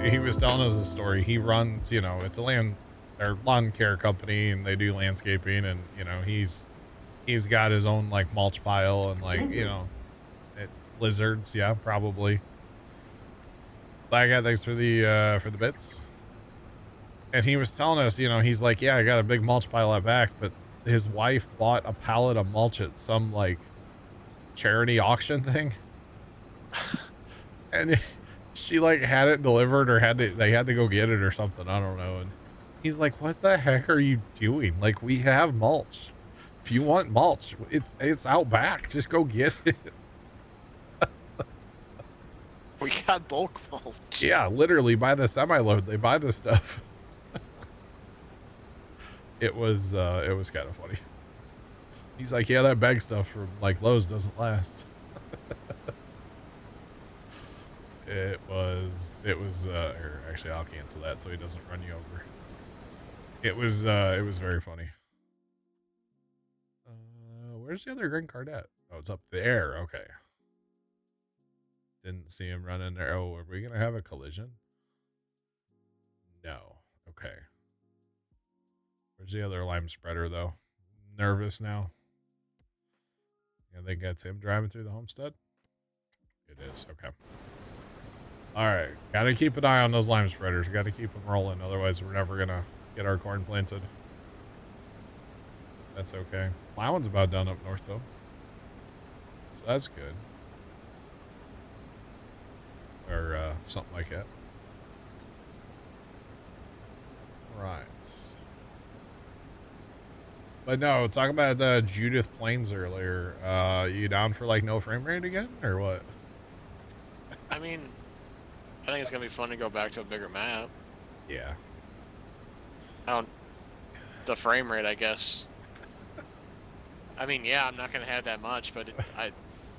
he was telling us a story. He runs, you know, it's a lawn care company, and they do landscaping, and you know, he's got his own like mulch pile and like, you know, lizards, yeah, probably. Black guy, thanks for the bits. And he was telling us, you know, he's like, yeah, I got a big mulch pile out back, but his wife bought a pallet of mulch at some like charity auction thing. And she like had it delivered, or they had to go get it or something. I don't know. And he's like, what the heck are you doing? Like, we have mulch. If you want mulch, it's out back. Just go get it. We got bulk mulch. Yeah, literally by the semi-load, they buy this stuff. It was kind of funny. He's like, yeah, that bag stuff from like Lowe's doesn't last. It was or actually I'll cancel that so he doesn't run you over. It was very funny. Where's the other green card at? Oh, it's up there. Okay. Didn't see him running there. Oh, are we gonna have a collision? No. Okay. Where's the other lime spreader though? Nervous now. I think that's him driving through the homestead. It is. Okay. All right. Got to keep an eye on those lime spreaders. Got to keep them rolling. Otherwise, we're never going to get our corn planted. That's okay. Plowing's about done up north, though. So that's good. Or something like that. Right. But no, talking about Judith Plains earlier. You down for like no frame rate again, or what? I mean, I think it's gonna be fun to go back to a bigger map. Yeah. The frame rate, I guess. I mean, yeah, I'm not gonna have that much, but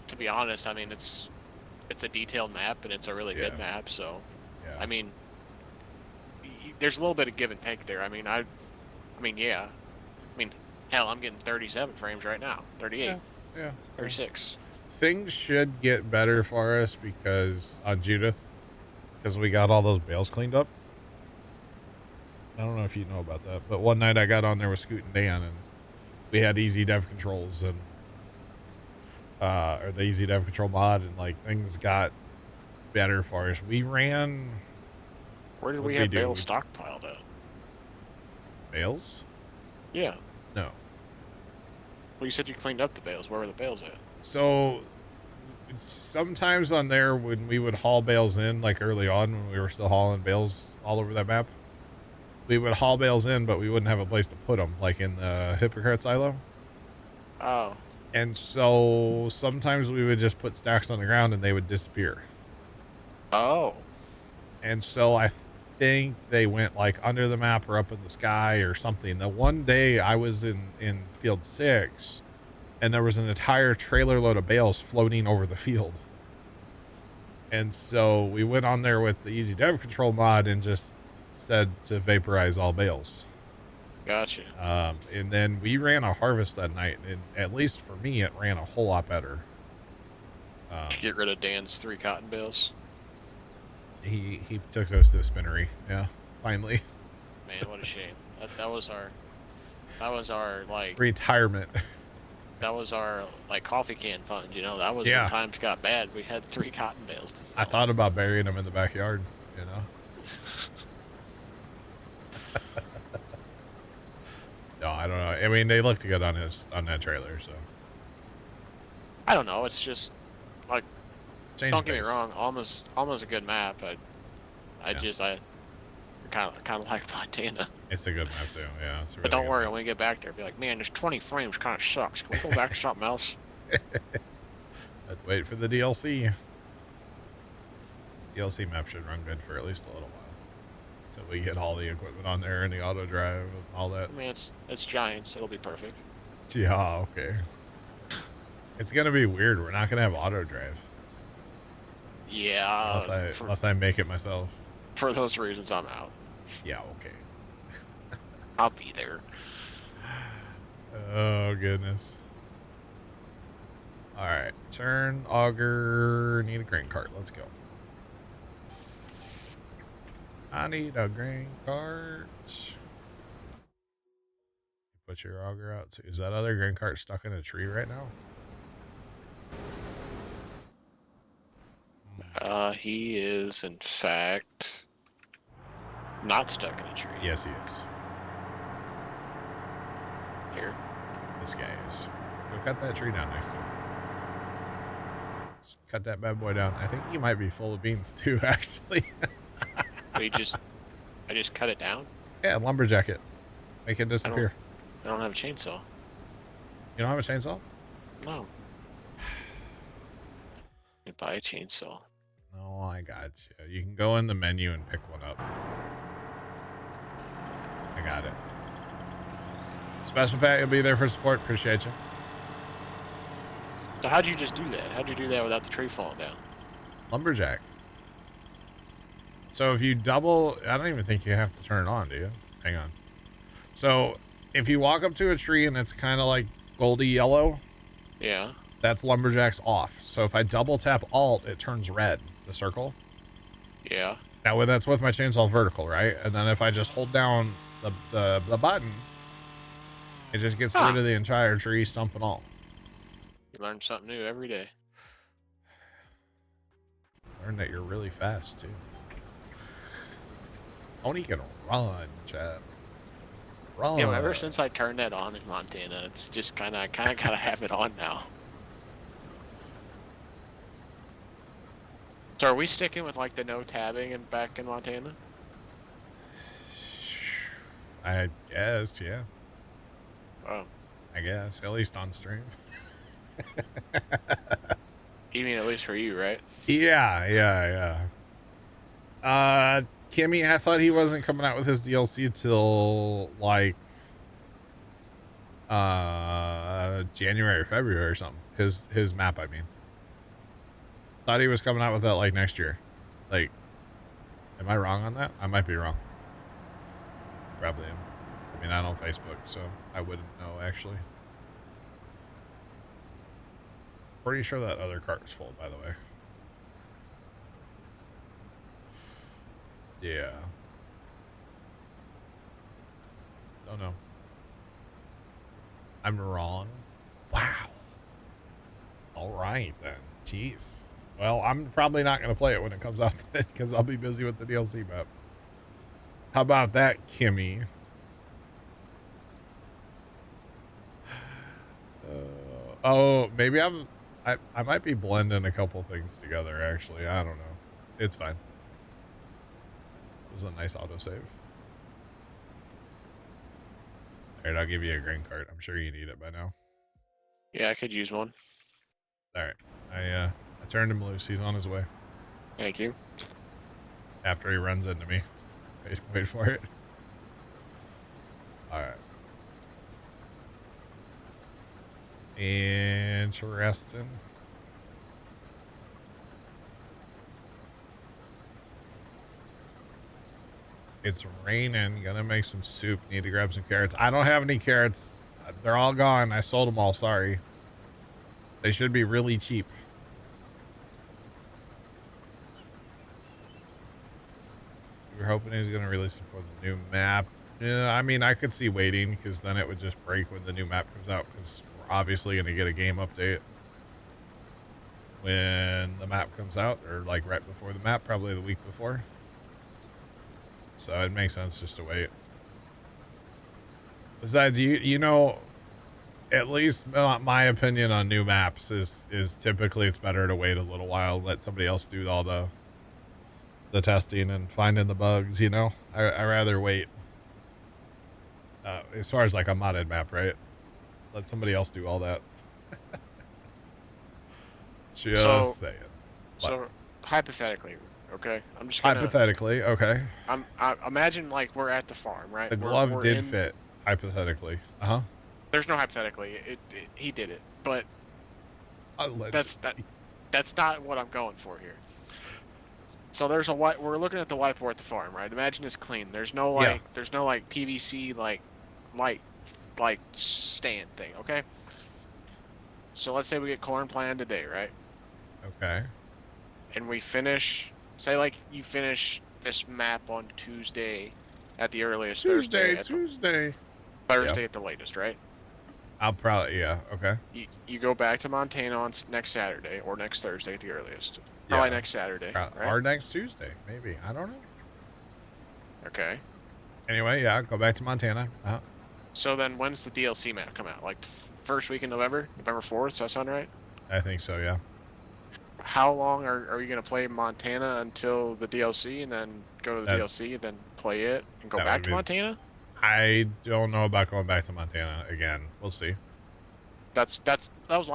to be honest, I mean, it's a detailed map and it's a really good map. So, yeah. I mean, there's a little bit of give and take there. I mean, yeah. I mean, hell, I'm getting 37 frames right now. 38. Yeah. 36. Things should get better for us because on Judith, because we got all those bales cleaned up. I don't know if you know about that, but one night I got on there with Scoot and Dan, and we had easy dev controls and or the easy dev control mod, and like things got better for us. We ran. Where did we have bales stockpiled at? Bales? Yeah. No. Well, you said you cleaned up the bales. Where were the bales at? So sometimes on there, when we would haul bales in, like early on when we were still hauling bales all over that map, we would haul bales in, but we wouldn't have a place to put them, like in the hypocrite silo. Oh. And so sometimes we would just put stacks on the ground and they would disappear. Oh. And so I think they went like under the map or up in the sky or something. The one day I was in field 6 and there was an entire trailer load of bales floating over the field. And so we went on there with the easy dev control mod and just said to vaporize all bales. Gotcha. And then we ran a harvest that night, and at least for me, it ran a whole lot better. To get rid of Dan's 3 cotton bales. He took those to the spinnery. Yeah, finally. Man, what a shame. That was our like retirement. That was our like coffee can fund. You know, that was when times got bad. We had 3 cotton bales to sell. I thought about burying them in the backyard. You know. No, I don't know. I mean, they looked good on that trailer, so. I don't know. It's just like, don't get me wrong. Alma's a good map. I kind of like Montana. It's a good map too. Yeah. It's a really but don't worry, when we get back there, be like, man, there's 20 frames. Kind of sucks. Can we go back to something else? Let's wait for the DLC. DLC map should run good for at least a little while. So we get all the equipment on there and the auto drive and all that. I mean, it's Giants. It'll be perfect. Yeah, okay. It's gonna be weird. We're not gonna have auto drive. Yeah. Unless I make it myself. For those reasons, I'm out. Yeah, okay. I'll be there. Oh goodness. All right, turn auger. Need a grain cart. Let's go. I need a grain cart. Put your auger out. Is that other grain cart stuck in a tree right now? He is, in fact, not stuck in a tree. Yes, he is. Here. This guy is. Go cut that tree down next to him. Just cut that bad boy down. I think he might be full of beans too, actually. I just cut it down? Yeah, lumberjack it. Make it disappear. I don't have a chainsaw. You don't have a chainsaw? No. You buy a chainsaw. No, I got you. You can go in the menu and pick one up. I got it. Special Pat, you'll be there for support. Appreciate you. So how'd you just do that? How'd you do that without the tree falling down? Lumberjack. So if you double, I don't even think you have to turn it on, do you? Hang on. So if you walk up to a tree and it's kind of like goldy yellow, yeah, that's lumberjack's off. So if I double tap alt, it turns red, the circle. Yeah. Now that's with my chainsaw vertical, right? And then if I just hold down the button, it just gets rid of the entire tree, stump and all. You learn something new every day. Learn that you're really fast too. Tony can run, Chad. Run. You know, ever since I turned that on in Montana, it's just kind of gotta have it on now. So are we sticking with like the no tabbing and back in Montana? I guess, yeah. Oh. I guess, at least on stream. You mean at least for you, right? Yeah. Kimmy, I thought he wasn't coming out with his DLC till like January or February or something. His map, I mean. Thought he was coming out with that like next year. Like, am I wrong on that? I might be wrong. Probably am. I mean, I don't Facebook, so I wouldn't know actually. Pretty sure that other cart is full, by the way. Yeah. Don't know. I'm wrong. Wow. All right, then. Jeez. Well, I'm probably not going to play it when it comes out because I'll be busy with the DLC map. How about that, Kimmy? Oh, maybe I might be blending a couple things together, actually. I don't know. It's fine. It was a nice autosave. Alright, I'll give you a grain cart. I'm sure you need it by now. Yeah, I could use one. Alright. I turned him loose. He's on his way. Thank you. After he runs into me. Wait for it. Alright. Interesting. It's raining. Gonna make some soup. Need to grab some carrots. I don't have any carrots. They're all gone. I sold them all. Sorry. They should be really cheap. We were hoping he was gonna release it for the new map. Yeah, I mean, I could see waiting because then it would just break when the new map comes out because we're obviously gonna get a game update when the map comes out, or like right before the map, probably the week before. So it makes sense just to wait. Besides, you know, at least my opinion on new maps is typically it's better to wait a little while and let somebody else do all the testing and finding the bugs, you know? I rather wait. As far as like a modded map, right? Let somebody else do all that. Just saying. So hypothetically, okay, I'm just gonna, hypothetically, okay. I imagine like we're at the farm, right? The glove did fit, hypothetically. There's no hypothetically. He did it, but that's not what I'm going for here. So there's we're looking at the whiteboard at the farm, right? Imagine it's clean. There's no there's no like PVC like light like stand thing, okay? So let's say we get corn planted today, right? Okay. And we finish, say like you finish this map on Tuesday at the earliest, Tuesday. Thursday Yep. at the latest, right? I'll probably, yeah, okay. You go back to Montana on next Saturday or next Thursday at the earliest. Probably next Saturday, right? Or next Tuesday, maybe. I don't know. Okay. Anyway, yeah, go back to Montana. So then when's the DLC map come out? Like first week in November? November 4th, does that sound right? I think so, yeah. How long are you going to play Montana until the DLC and then go to the DLC and then play it and go back to Montana? I don't know about going back to Montana again. We'll see. That was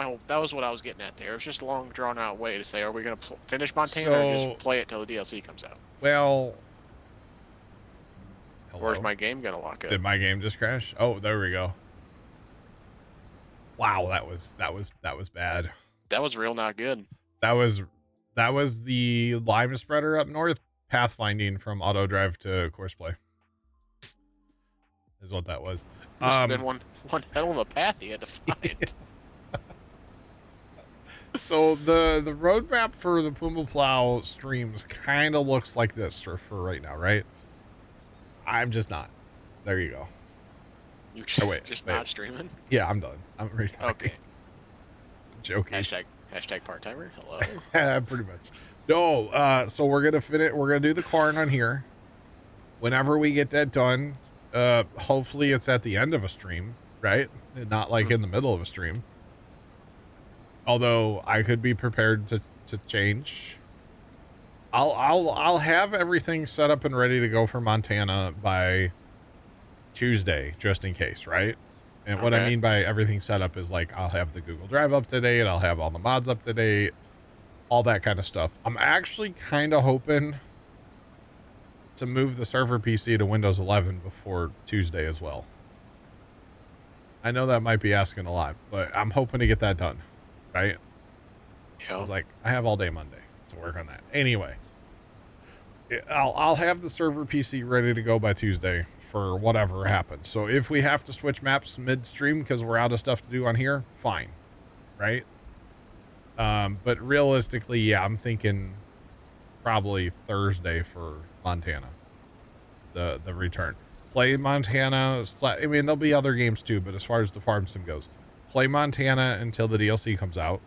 what I was getting at there. It was just a long drawn out way to say, are we going to finish Montana or just play it till the DLC comes out? Well, hello? Or is my game going to lock up? Did my game just crash? Oh, there we go. Wow, that was bad. That was real not good. That was the lime spreader up north pathfinding from auto drive to courseplay. Is what that was. Must have been one hell of a path he had to find. So the roadmap for the Puma Plow streams kind of looks like this for right now, right? I'm just not. There you go. You're just not streaming? Yeah, I'm done. I'm retiring. Okay. Joking. Hashtag part-timer. Hello. Pretty much. No, so we're gonna finish. We're gonna do the corn on here. Whenever we get that done, hopefully it's at the end of a stream, right? Not like in the middle of a stream. Although I could be prepared to change. I'll have everything set up and ready to go for Montana by Tuesday, just in case, right? And what I mean by everything set up is like I'll have the Google Drive up to date, I'll have all the mods up to date, all that kind of stuff. I'm actually kind of hoping to move the server PC to Windows 11 before Tuesday as well. I know that might be asking a lot, but I'm hoping to get that done, right? Yeah. I was like, I have all day Monday to work on that. Anyway, I'll have the server PC ready to go by Tuesday for whatever happens. So if we have to switch maps midstream because we're out of stuff to do on here, fine, right? But realistically, yeah, I'm thinking probably Thursday for Montana, the return. Play Montana. I mean, there'll be other games too, but as far as the farm sim goes, play Montana until the DLC comes out.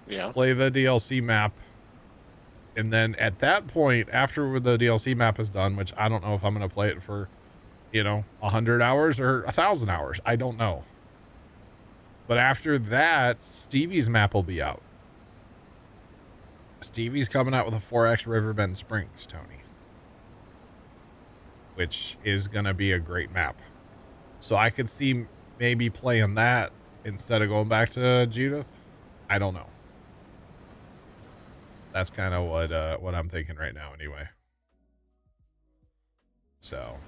Yeah. Play the DLC map. And then at that point, after the DLC map is done, which I don't know if I'm going to play it for, 100 hours or 1,000 hours. I don't know. But after that, Stevie's map will be out. Stevie's coming out with a 4X Riverbend Springs, Tony. Which is going to be a great map. So I could see maybe playing that instead of going back to Judith. I don't know. That's kind of what I'm thinking right now anyway. So,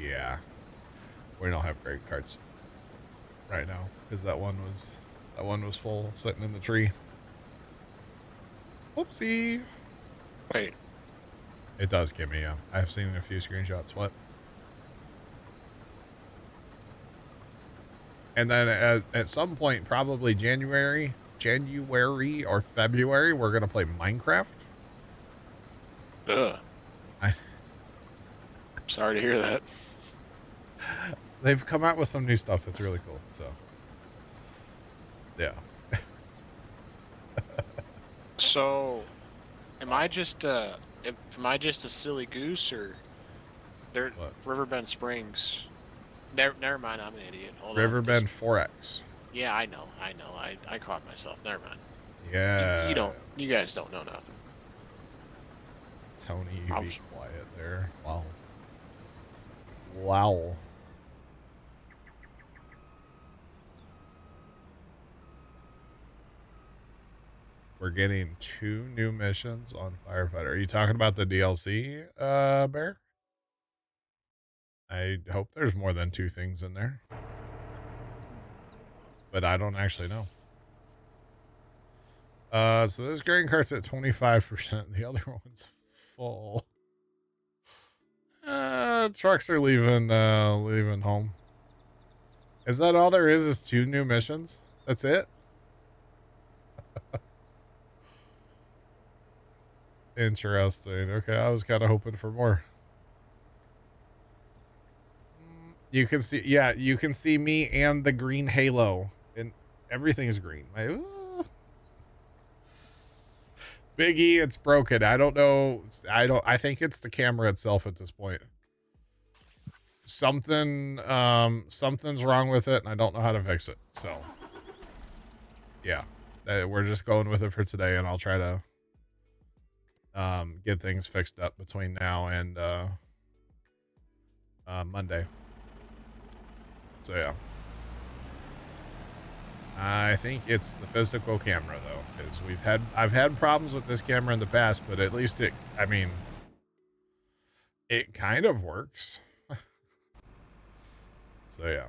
yeah. We don't have great carts right now because that one was full sitting in the tree. Whoopsie. Wait. It does give me, yeah. I've seen a few screenshots. What? And then at some point, probably January or February, we're going to play Minecraft. Ugh. I'm sorry to hear that. They've come out with some new stuff. It's really cool. So, yeah. So, am I just a silly goose, or Riverbend Springs? Never mind, I'm an idiot. Hold Riverbend 4X. Yeah, I know. I caught myself. Never mind. Yeah. You guys don't know nothing. Tony, you be quiet there. Wow. Wow. We're getting 2 new missions on Firefighter. Are you talking about the DLC, Bear? I hope there's more than 2 things in there. But I don't actually know. So this grain cart's at 25%. The other one's full. Trucks are leaving home. Is that all there is 2 new missions? That's it? Interesting. Okay, I was kind of hoping for more. You can see, yeah, you can see me and the green halo, and everything is green. Biggie, it's broken. I don't know. I think it's the camera itself at this point. Something's wrong with it, and I don't know how to fix it. So, yeah, we're just going with it for today, and I'll try to get things fixed up between now and Monday. So yeah, I think it's the physical camera though, because I've had problems with this camera in the past, but at least it kind of works. So yeah,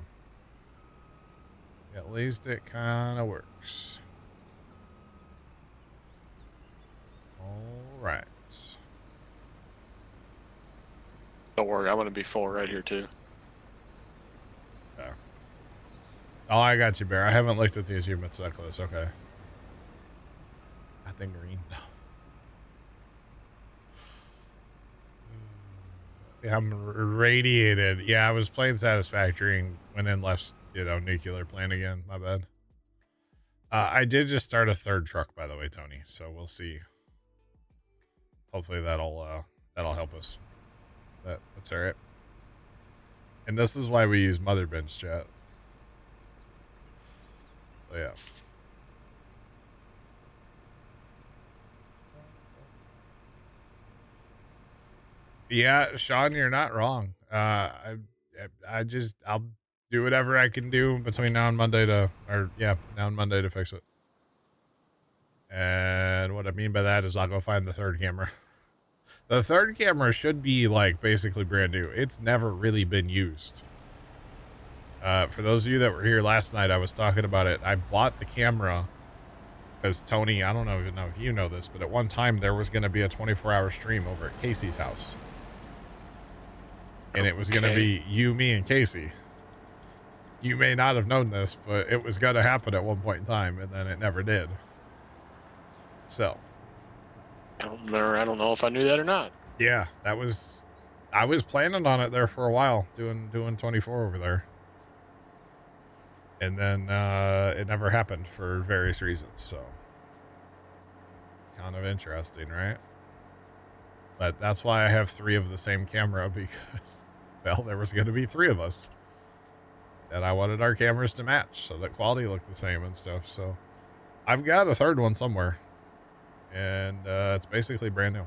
at least it kind of works. All right. Don't worry, I'm gonna be full right here too. Yeah. Oh, I got you, Bear. I haven't looked at these human cyclists. Okay. Nothing green though. Yeah, I'm radiated. Yeah, I was playing Satisfactory and went in left, nuclear plant again. My bad. I did just start a third truck, by the way, Tony. So we'll see. Hopefully that'll help us. That's all right. And this is why we use Mother Bench chat. So yeah. Yeah, Sean, you're not wrong. I'll do whatever I can do between now and Monday to fix it. And what I mean by that is I'll go find the third camera. The third camera should be like basically brand new. It's never really been used. For those of you that were here last night, I was talking about it. I bought the camera because Tony, I don't even know if you know this, but at one time there was going to be a 24-hour stream over at Casey's house. And it was going to be you, me, and Casey. You may not have known this, but it was going to happen at one point in time, and then it never did. So. I don't know if I knew that or not. Yeah, I was planning on it there for a while, doing 24 over there. And then it never happened for various reasons, so. Kind of interesting, right? But that's why I have 3 of the same camera, because, well, there was going to be 3 of us. And I wanted our cameras to match so that quality looked the same and stuff. So I've got a third one somewhere. And it's basically brand new.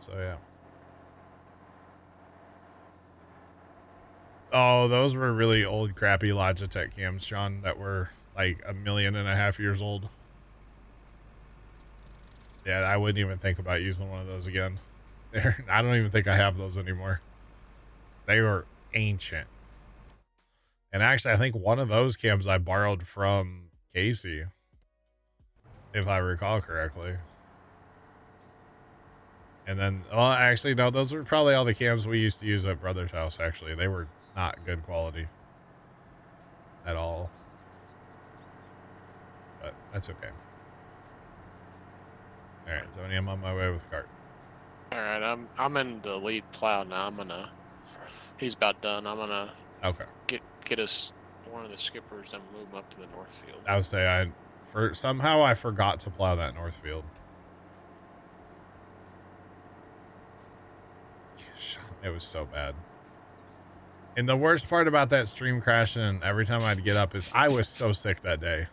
So, yeah. Oh, those were really old, crappy Logitech cams, Sean, that were like 1.5 million years old. Yeah, I wouldn't even think about using one of those again. I don't even think I have those anymore. They were ancient. And actually, I think one of those cams I borrowed from Casey, if I recall correctly. And then, well, actually, no, those were probably all the cams we used to use at Brother's house, actually. They were not good quality at all. But that's okay. All right, Tony, I'm on my way with cart. All right, I'm in the lead plow now. He's about done. I'm gonna get us one of the skippers and move him up to the north field. I would say somehow I forgot to plow that north field. It was so bad. And the worst part about that stream crashing every time I'd get up is I was so sick that day.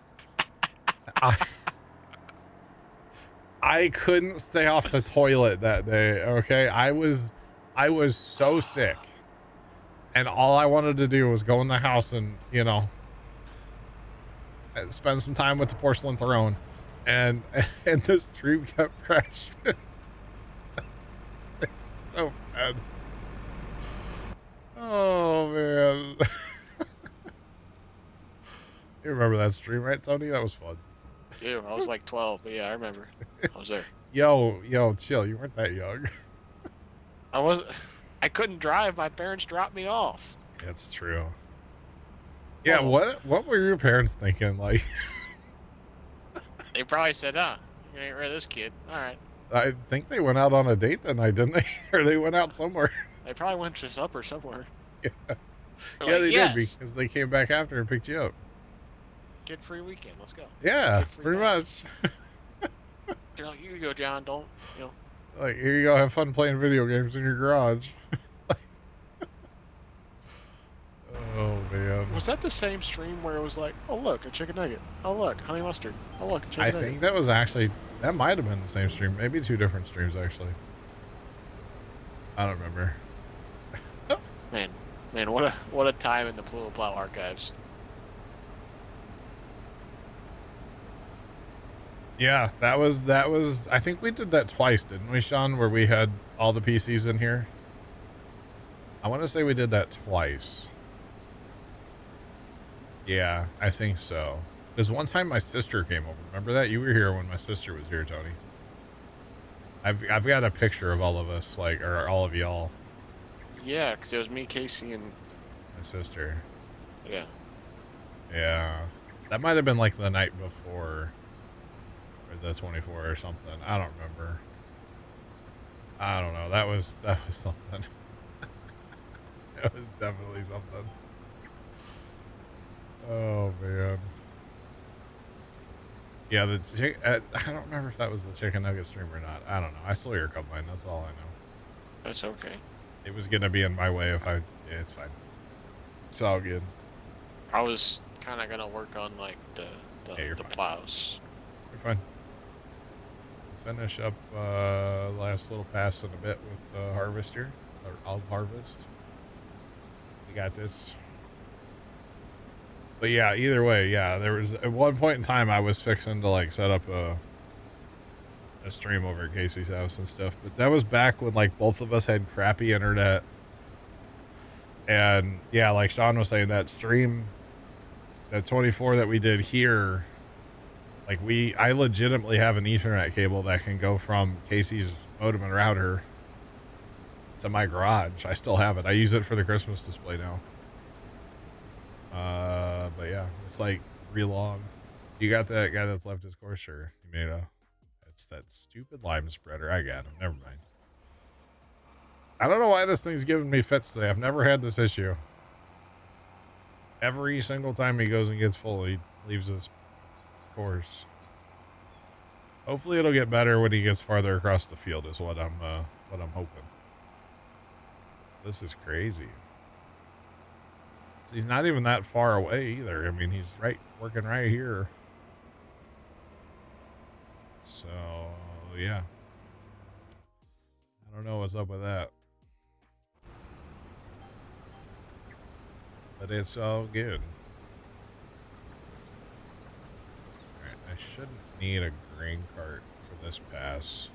I couldn't stay off the toilet that day, okay? I was so sick. And all I wanted to do was go in the house and, spend some time with the porcelain throne. And the stream kept crashing. It's so bad. Oh, man. You remember that stream, right, Tony? That was fun. Yeah, I was like 12, but yeah, I remember. I was there. Yo, chill. You weren't that young. I couldn't drive. My parents dropped me off. That's true. Yeah, what were your parents thinking? Like, they probably said, You ain't read this kid. All right. I think they went out on a date that night, didn't they? Or they went out somewhere. They probably went to supper somewhere. Yeah, They're yeah, like, they did yes, because they came back after and picked you up. kid-free weekend. Let's go. Yeah, Kid-free pretty night. much. They're like, you go, John. Don't, you know. Like, here you go, have fun playing video games in your garage. Oh man. Was that the same stream where it was like, oh look, a chicken nugget. Oh look, honey mustard. Oh look, a chicken nugget. I think that was actually, that might have been the same stream. Maybe two different streams actually. I don't remember. Man, what a time in the Plow archives. Yeah, that was. I think we did that twice, didn't we, Sean? Where we had all the PCs in here. I want to say we did that twice. Yeah, I think so. Because one time my sister came over. Remember that? You were here when my sister was here, Tony. I've got a picture of all of us, like, or all of y'all. Yeah, because it was me, Casey, and my sister. Yeah. Yeah, that might have been like the night before, or the 24 or something. I don't remember. I don't know. That was something. It was definitely something. Oh man. Yeah, I don't remember if that was the chicken nugget stream or not. I don't know. I stole your cup line. That's all I know. That's okay. It was gonna be in my way if I. Yeah, it's fine. It's all good. I was kind of gonna work on like the plows. You're fine. We'll finish up last little pass in a bit with harvester or I'll harvest. We got this. But yeah, either way, yeah, there was at one point in time I was fixing to like set up a stream over at Casey's house and stuff, but that was back when like both of us had crappy internet. And yeah, like Sean was saying, that stream, that 24 that we did here, like I legitimately have an Ethernet cable that can go from Casey's modem and router to my garage. I still have it. I use it for the Christmas display now. But yeah, it's like real long. You got that guy that's left his course? Sure. You made it's that stupid lime spreader. I got him. Never mind. I don't know why this thing's giving me fits today. I've never had this issue. Every single time he goes and gets full, he leaves his course. Hopefully it'll get better when he gets farther across the field is what I'm hoping. This is crazy. He's not even that far away either. I mean, he's working right here. So, yeah. I don't know what's up with that. But it's all good. Alright, I shouldn't need a grain cart for this pass.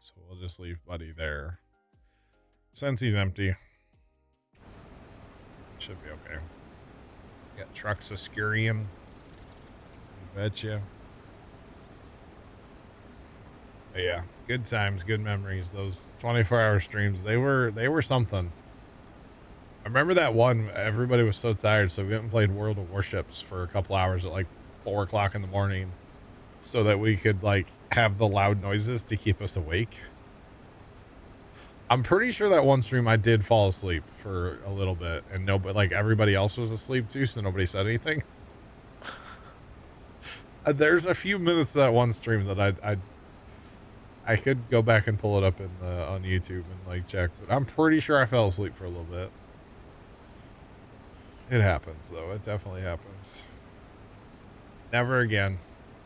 So we'll just leave Buddy there. Since he's empty. Should be okay. Got trucks of Skurium. Betcha. But yeah, good times, good memories. Those 24-hour streams, they were something. I remember that one, everybody was so tired, so we went and played World of Warships for a couple hours at like 4 o'clock in the morning so that we could like have the loud noises to keep us awake. I'm pretty sure that one stream I did fall asleep for a little bit, and but like everybody else was asleep too, so nobody said anything. There's a few minutes of that one stream that I could go back and pull it up on YouTube and like check, but I'm pretty sure I fell asleep for a little bit. It happens though. It definitely happens. Never again.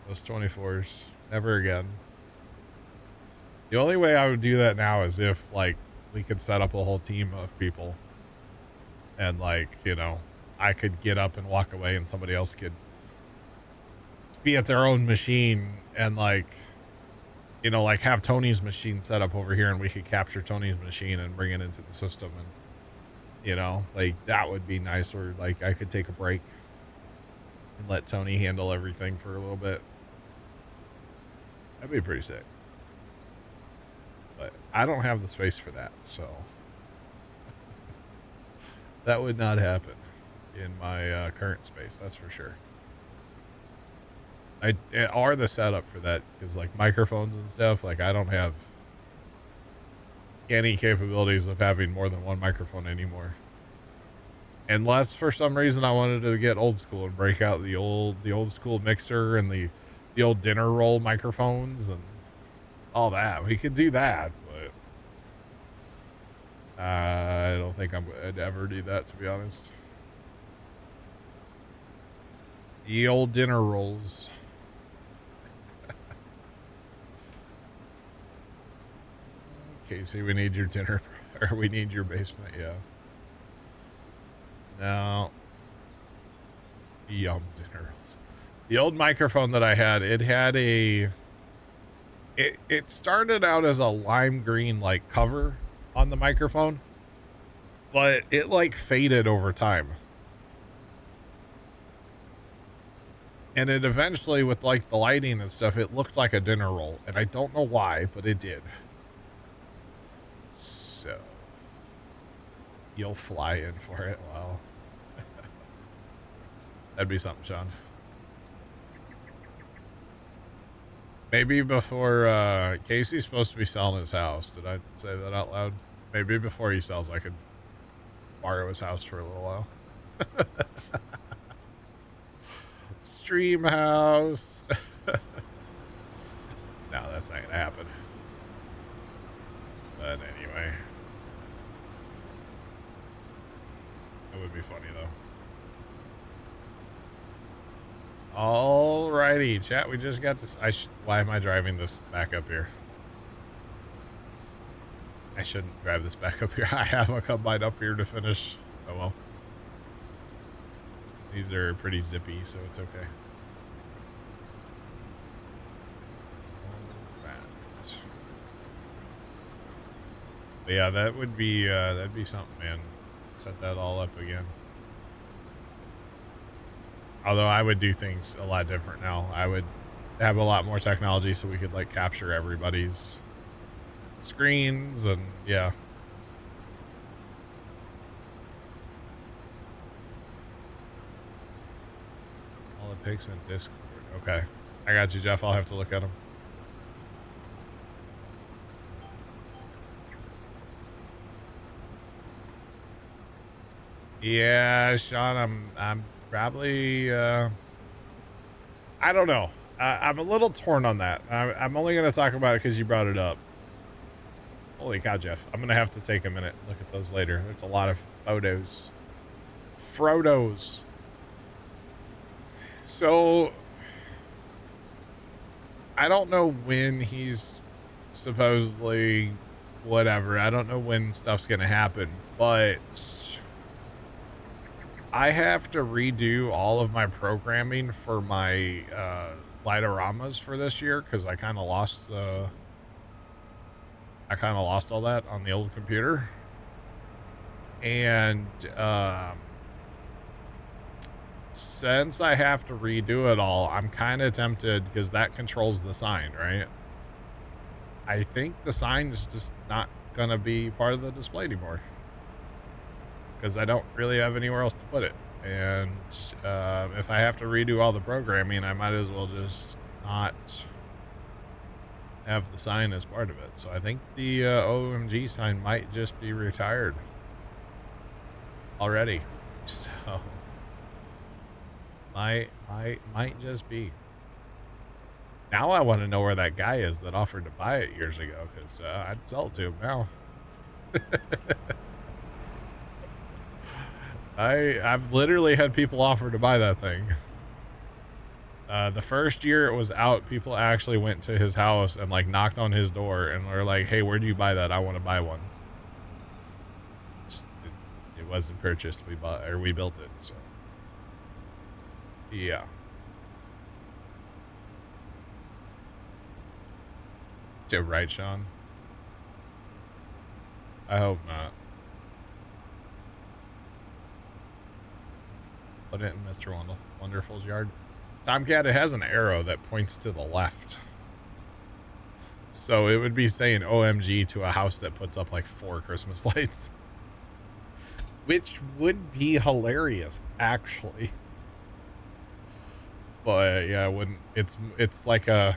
Those 24s. Never again. The only way I would do that now is if, like, we could set up a whole team of people. And, like, you know, I could get up and walk away and somebody else could be at their own machine and, like, you know, like, have Tony's machine set up over here and we could capture Tony's machine and bring it into the system. And, you know, like, that would be nice. Or, like, I could take a break and let Tony handle everything for a little bit. That'd be pretty sick. But I don't have the space for that, so that would not happen in my current space, that's for sure. Are the setup for that, because like microphones and stuff, like I don't have any capabilities of having more than one microphone anymore. Unless for some reason I wanted to get old school and break out the old school mixer and the old dinner roll microphones and all that. We could do that, but I don't think I'd ever do that, to be honest. The old dinner rolls. Casey, we need your dinner, or we need your basement, yeah. No. Yum dinner rolls. The old microphone that I had, it had it started out as a lime green, like, cover on the microphone, but it, like, faded over time. And it eventually, with, like, the lighting and stuff, it looked like a dinner roll, and I don't know why, but it did. So, you'll fly in for it. Wow. That'd be something, Sean. Maybe before, Casey's supposed to be selling his house. Did I say that out loud? Maybe before he sells, I could borrow his house for a little while. Stream house. No, that's not gonna happen. But anyway. It would be funny, though. Alrighty, chat, we just got this. Why am I driving this back up here? I shouldn't drive this back up here. I have a combine up here to finish. Oh well. These are pretty zippy, so it's okay. But yeah, that would be that'd be something, man. Set that all up again. Although I would do things a lot different now. I would have a lot more technology so we could like capture everybody's screens and yeah. All the pics in Discord. Okay. I got you, Jeff. I'll have to look at them. Yeah, Sean, I'm probably, I don't know. I'm a little torn on that. I'm only going to talk about it because you brought it up. Holy cow, Jeff. I'm going to have to take a minute and look at those later. There's a lot of photos. Frodos. So, I don't know when he's supposedly whatever. I don't know when stuff's going to happen, but I have to redo all of my programming for my Lightoramas for this year because I kind of lost all that on the old computer. And since I have to redo it all, I'm kind of tempted because that controls the sign, right? I think the sign's just not gonna be part of the display anymore because I don't really have anywhere else to put it. And if I have to redo all the programming, I might as well just not have the sign as part of it. So I think the OMG sign might just be retired already. So might just be. Now I want to know where that guy is that offered to buy it years ago, because I'd sell it to him now. I've literally had people offer to buy that thing. The first year it was out, people actually went to his house and like knocked on his door and were like, "Hey, where'd you buy that? I want to buy one." It wasn't purchased. We built it. So yeah. Yeah, right, Sean? I hope not. Put it in Mr. Wonderful's yard. Tomcat, it has an arrow that points to the left. So it would be saying OMG to a house that puts up like 4 Christmas lights. Which would be hilarious, actually. But yeah, it wouldn't. It's like that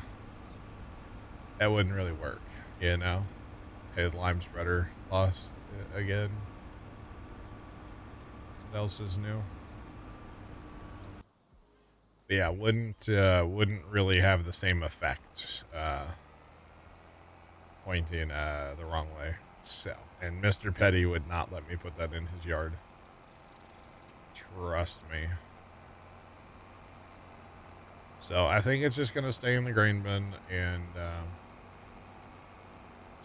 wouldn't really work. You know, hey, the lime spreader lost again. What else is new? But yeah, wouldn't really have the same effect. Pointing the wrong way. So, and Mr. Petty would not let me put that in his yard. Trust me. So I think it's just gonna stay in the grain bin and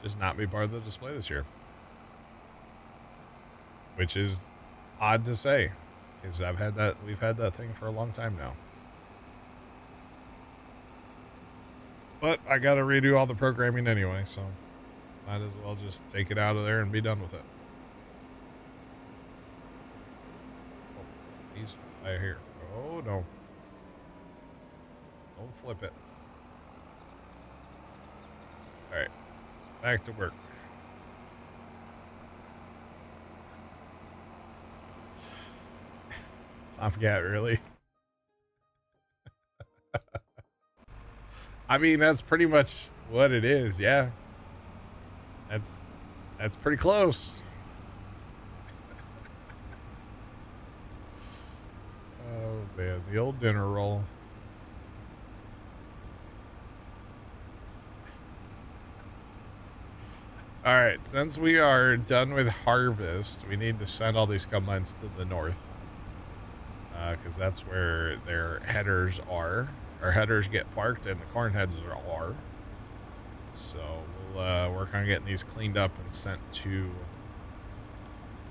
just not be part of the display this year, which is odd to say because we've had that thing for a long time now. But I got to redo all the programming anyway, so might as well just take it out of there and be done with it. Oh, he's right here. Oh, no. Don't flip it. All right. Back to work. Tomcat, really? I mean, that's pretty much what it is, yeah. That's pretty close. Oh, man, the old dinner roll. All right, since we are done with harvest, we need to send all these combines to the north. Because that's where their headers are. Our headers get parked and the corn heads are. So we'll work on getting these cleaned up and sent to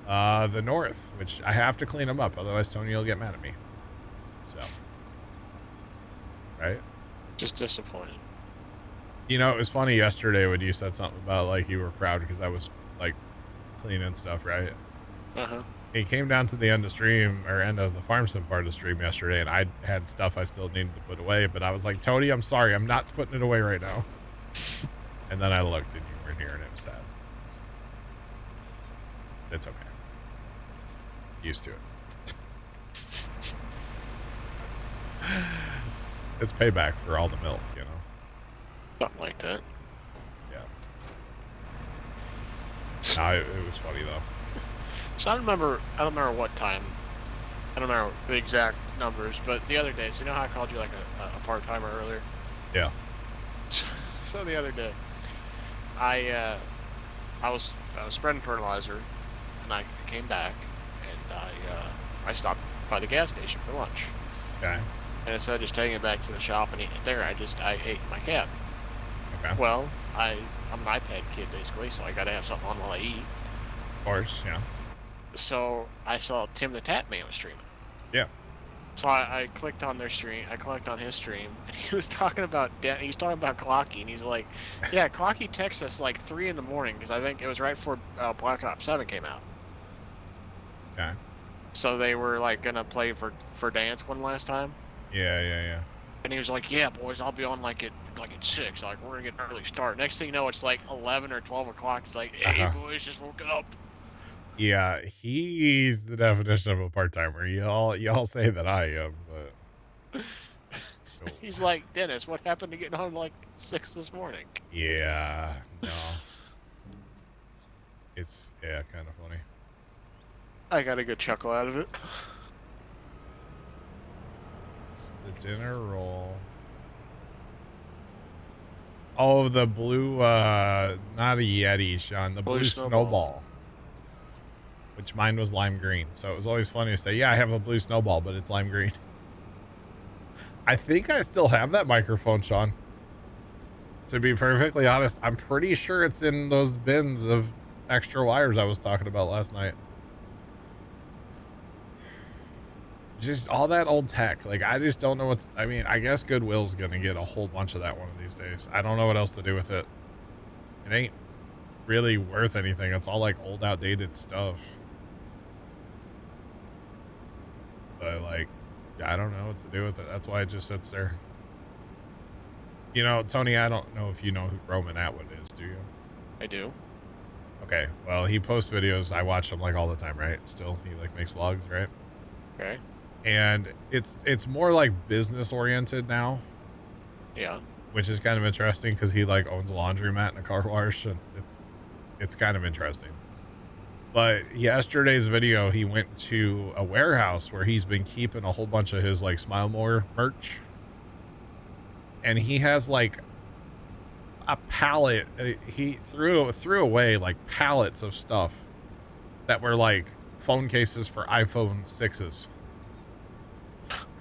the north, which I have to clean them up. Otherwise, Tony will get mad at me. So, right? Just disappointed. You know, it was funny yesterday when you said something about, like, you were proud because I was, like, cleaning stuff, right? Uh-huh. He came down to the end of the farm sim part of the stream yesterday, and I had stuff I still needed to put away, but I was like, Tony, I'm sorry, I'm not putting it away right now. And then I looked, and you weren't here, and it was sad. It's okay. Used to it. It's payback for all the milk, you know? Something like that. Yeah. No, it was funny, though. So I don't remember what time. I don't remember the exact numbers, but the other day, so you know how I called you like a part-timer earlier? Yeah. So the other day, I was spreading fertilizer, and I came back, and I stopped by the gas station for lunch. Okay. And instead of just taking it back to the shop and eating it there, I ate in my cab. Okay. Well, I'm an iPad kid basically, so I gotta have something on while I eat. Of course, yeah. So I saw Tim the Tap Man was streaming. Yeah. So I clicked on their stream. I clicked on his stream, and he was talking about Clocky, and he's like, "Yeah, Clocky texted us like 3 in the morning because I think it was right before Black Ops 7 came out." Okay. So they were like gonna play for dance one last time. Yeah. And he was like, "Yeah, boys, I'll be on like at 6. Like we're gonna get an early start." Next thing you know, it's like 11 or 12 o'clock. He's like, "Hey, boys, just woke up." Yeah, he's the definition of a part-timer. Y'all say that I am, but He's like, "Dennis, what happened to getting on like 6 this morning?" Yeah, no. It's kind of funny. I got a good chuckle out of it. The dinner roll. Oh, the blue, not a Yeti, Sean. The blue snowball. Which mine was lime green. So it was always funny to say, yeah, I have a blue snowball, but it's lime green. I think I still have that microphone, Sean. To be perfectly honest, I'm pretty sure it's in those bins of extra wires I was talking about last night. Just all that old tech. Like, I just don't know I mean, I guess Goodwill's going to get a whole bunch of that one of these days. I don't know what else to do with it. It ain't really worth anything. It's all like old, outdated stuff. But like, I don't know what to do with it. That's why it just sits there. You know, Tony, I don't know if you know who Roman Atwood is, do you? I do. Okay, well, he posts videos. I watch them like all the time, right? Still, he like makes vlogs, right? Okay. and it's more like business oriented now. Yeah. Which is kind of interesting because he like owns a laundromat and a car wash, and it's kind of interesting. But yesterday's video, he went to a warehouse where he's been keeping a whole bunch of his like Smile More merch, and he has like a pallet. He threw away like pallets of stuff that were like phone cases for iPhone 6s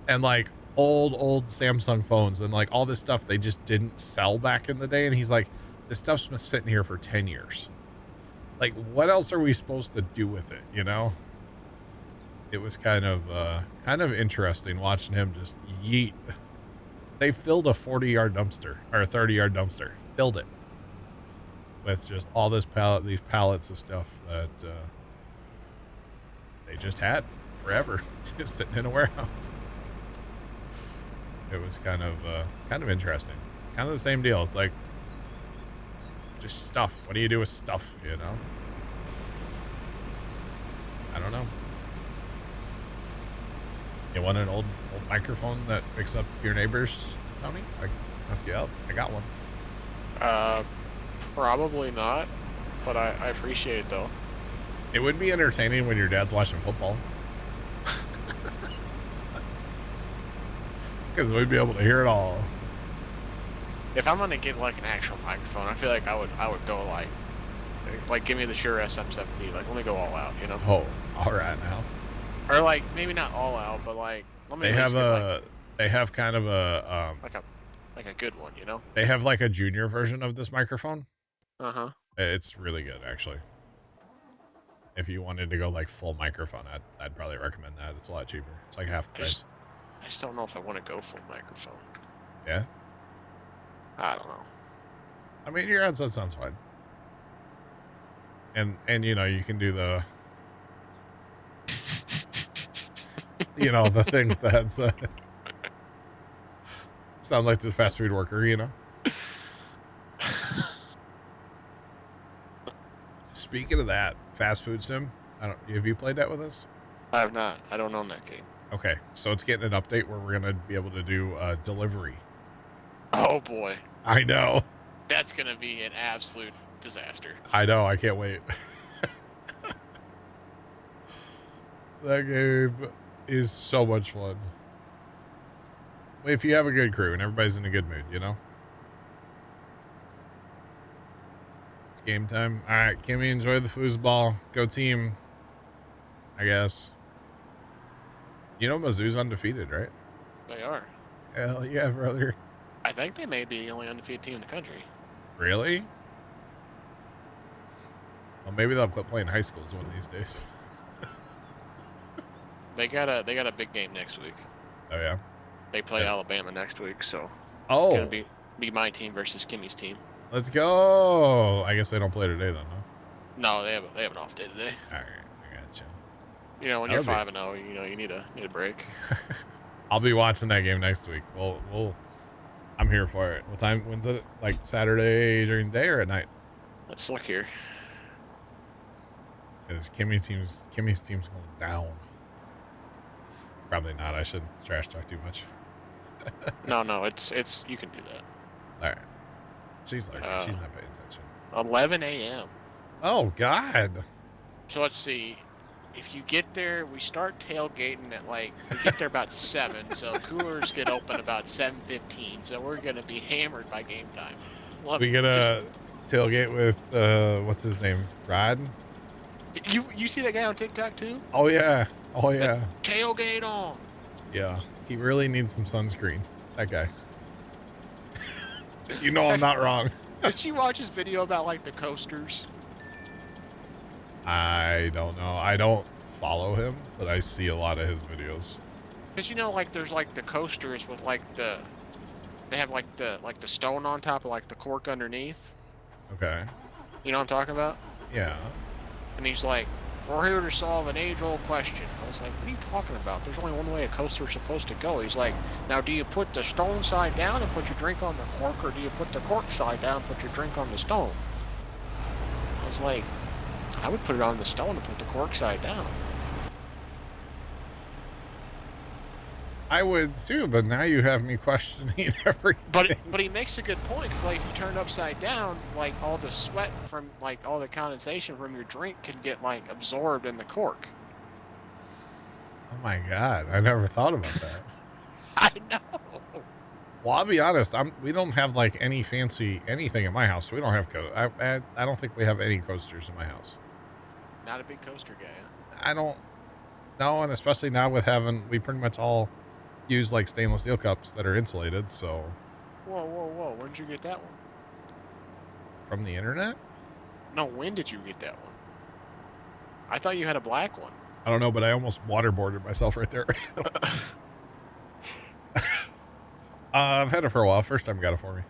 and like old Samsung phones and like all this stuff they just didn't sell back in the day. And he's like, this stuff's been sitting here for 10 years. Like, what else are we supposed to do with it? You know, it was kind of interesting watching him just yeet. They filled a 40-yard dumpster or a 30-yard dumpster, filled it with just all these pallets of stuff that they just had forever, just sitting in a warehouse. It was kind of interesting, kind of the same deal. It's like just stuff. What do you do with stuff? You know, I don't know. You want an old microphone that picks up your neighbors, Tony? I hook you up. I got one. Probably not, but I appreciate it though. It would be entertaining when your dad's watching football. Because we'd be able to hear it all. If I'm gonna get like an actual microphone, I feel like I would go like give me the Shure SM7B. Like, let me go all out, you know? Oh, all right now. Or like maybe not all out, but like let me. They have kind of a like a good one, you know? They have like a junior version of this microphone. Uh-huh. It's really good, actually. If you wanted to go like full microphone, I'd probably recommend that. It's a lot cheaper. It's like half the price. I just don't know if I want to go full microphone. Yeah? I don't know. I mean, your headset sounds fine. And you know, you can do the you know, the thing with the headset. Sound like the fast food worker, you know? Speaking of that, fast food sim, have you played that with us? I have not. I don't own that game. Okay, so it's getting an update where we're gonna be able to do delivery. Oh boy. I know. That's gonna be an absolute disaster. I know, I can't wait. That game is so much fun. If you have a good crew and everybody's in a good mood, you know? It's game time. Alright, Kimmy, enjoy the foosball. Go team. I guess. You know Mizzou's undefeated, right? They are. Hell yeah, brother. I think they may be the only undefeated team in the country. Really? Well, maybe they'll quit playing high schools one of these days. They got a big game next week. Oh yeah. They play Alabama next week, so it's gonna be my team versus Kimmy's team. Let's go. I guess they don't play today then, huh? No, they have an off day today. All right, I gotcha. You know, when you're 5-0, you know you need a break. I'll be watching that game next week. I'm here for it. What time? When's it? Like Saturday during the day or at night? Let's look here. Because Kimmy's team's going down. Probably not. I shouldn't trash talk too much. No, it's you can do that. All right. She's not paying attention. 11 a.m. Oh God. So let's see. If you get there, we start tailgating at we get there about 7. So coolers get open about 7:15. So we're gonna be hammered by game time. We gonna tailgate with what's his name? Rod? You see that guy on TikTok too? Oh yeah. Oh yeah. Tailgate on. Yeah. He really needs some sunscreen. That guy. You know I'm not wrong. Did you watch his video about the coasters? I don't know. I don't follow him, but I see a lot of his videos. Cause there's the coasters with they have the stone on top of the cork underneath. Okay. You know what I'm talking about? Yeah. And he's like, we're here to solve an age-old question. I was like, what are you talking about? There's only one way a coaster's supposed to go. He's like, now do you put the stone side down and put your drink on the cork, or do you put the cork side down and put your drink on the stone? I was like, I would put it on the stone and put the cork side down. I would too, but now you have me questioning everything. But he makes a good point, because like if you turn it upside down, like all the sweat from like all the condensation from your drink can get like absorbed in the cork. Oh my god, I never thought about that. I know. Well, I'll be honest. We don't have like any fancy anything in my house. We don't have I don't think we have any coasters in my house. Not a big coaster guy. Huh? I don't know, and especially now with we pretty much all use like stainless steel cups that are insulated. So. Whoa! Where did you get that one? From the internet? No, when did you get that one? I thought you had a black one. I don't know, but I almost waterboarded myself right there. I've had it for a while. First time got it for me.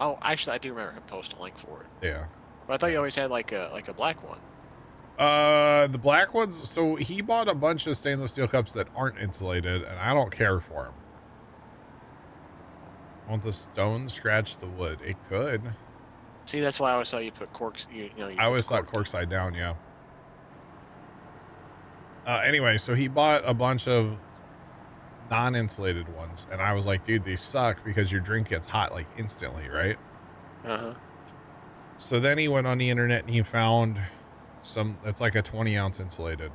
Oh, actually, I do remember him post a link for it. Yeah. But I thought you always had like a black one. The black ones. So he bought a bunch of stainless steel cups that aren't insulated, and I don't care for them. Won't the stone scratch the wood? It could. See, that's why I always saw you put corks. I always thought cork side down. Yeah. Anyway, so he bought a bunch of non-insulated ones, and I was like, dude, these suck because your drink gets hot like instantly, right? Uh-huh. So then he went on the internet and he found it's like a 20-ounce insulated.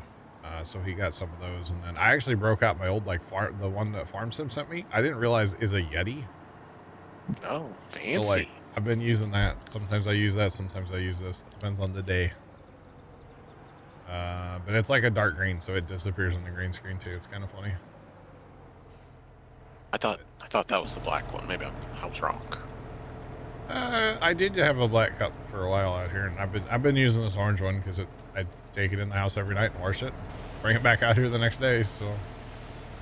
So he got some of those, and then I actually broke out my old the one that Farm Sim sent me. I didn't realize is a Yeti. Oh, fancy. So like I've been using that. Sometimes I use that, sometimes I use this. Depends on the day. But it's like a dark green, so it disappears on the green screen too. It's kind of funny. I thought that was the black one. Maybe I was wrong. I did have a black cup for a while out here, and I've been using this orange one because I take it in the house every night and wash it, bring it back out here the next day. So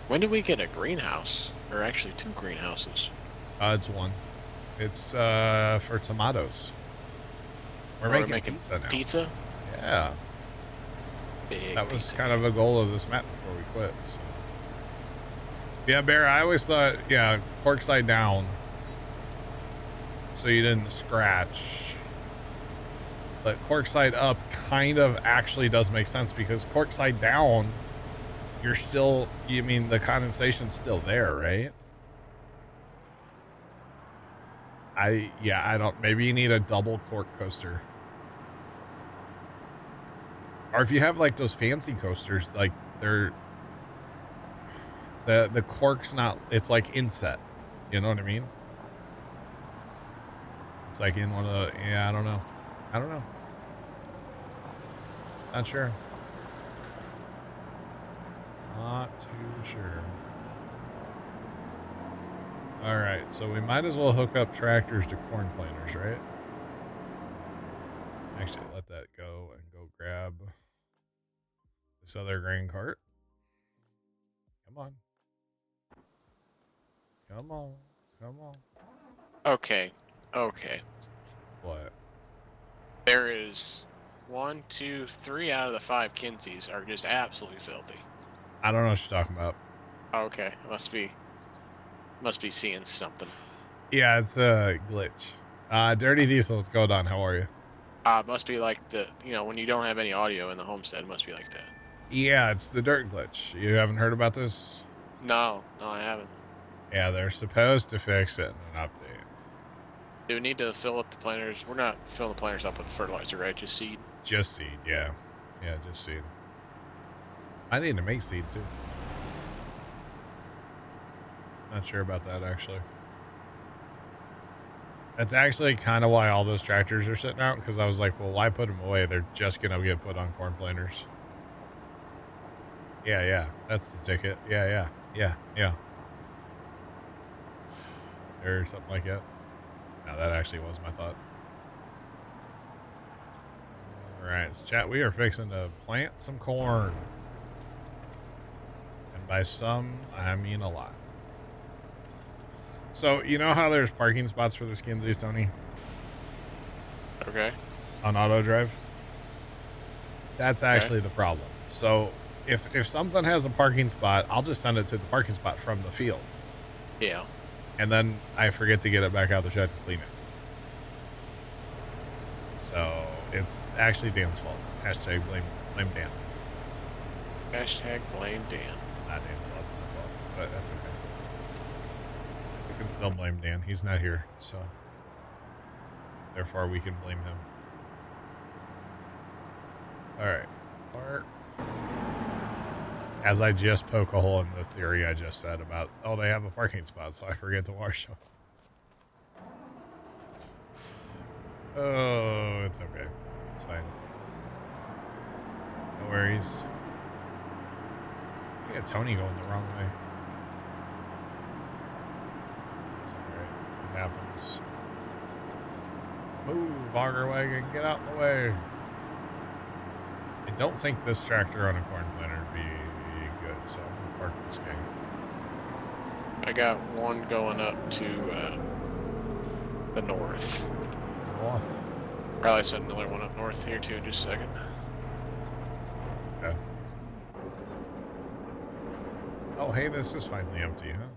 when did we get a greenhouse, or actually 2 greenhouses? It's one. It's for tomatoes. We're making pizza now. Pizza? Yeah. That was kind of a goal of this map before we quit. So. Yeah, Bear, I always thought, yeah, cork side down, so you didn't scratch. But cork side up kind of actually does make sense, because cork side down, the condensation's still there, right? Maybe you need a double cork coaster. Or if you have like those fancy coasters, like the cork's not, it's like inset. You know what I mean? It's like in one of the, I don't know. Not sure. Not too sure. All right, so we might as well hook up tractors to corn planters, right? Actually, let that go and go grab this other grain cart. Come on. Come on. Okay. What? There is 1, 2, 3 out of the 5 Kinseys are just absolutely filthy. I don't know what you're talking about. Okay, must be seeing something. Yeah, it's a glitch. Dirty Diesel, what's going on? How are you? Must be like when you don't have any audio in the homestead, it must be like that. Yeah, it's the dirt glitch. You haven't heard about this? No, I haven't. Yeah, they're supposed to fix it in an update. Do we need to fill up the planters? We're not filling the planters up with fertilizer, right? Just seed? Just seed, yeah. Yeah, just seed. I need to make seed, too. Not sure about that, actually. That's actually kind of why all those tractors are sitting out, because I was like, well, why put them away? They're just going to get put on corn planters. Yeah, that's the ticket. Yeah. Or something like that. No, that actually was my thought. All right, so chat, we are fixing to plant some corn. And by some, I mean a lot. So, you know how there's parking spots for the Skinsies, Tony? Okay. On auto drive? That's actually the problem. So, if something has a parking spot, I'll just send it to the parking spot from the field. Yeah. And then I forget to get it back out of the shed to clean it. So, it's actually Dan's fault. Hashtag blame Dan. Hashtag blame Dan. It's not Dan's fault, it's my fault. but that's okay. We can still blame Dan. He's not here, so therefore we can blame him. All right, park. As I just poke a hole in the theory I just said about, oh, they have a parking spot, so I forget to wash them. Oh, it's okay. It's fine. No worries. I got Tony going the wrong way. It's alright. It happens. Move, auger wagon, get out of the way. I don't think this tractor on a corn planter would be good, so I'm going to park this guy. I got one going up to the north. North? Probably send another one up north here too in just a second. Okay. Oh, hey, this is finally empty, huh?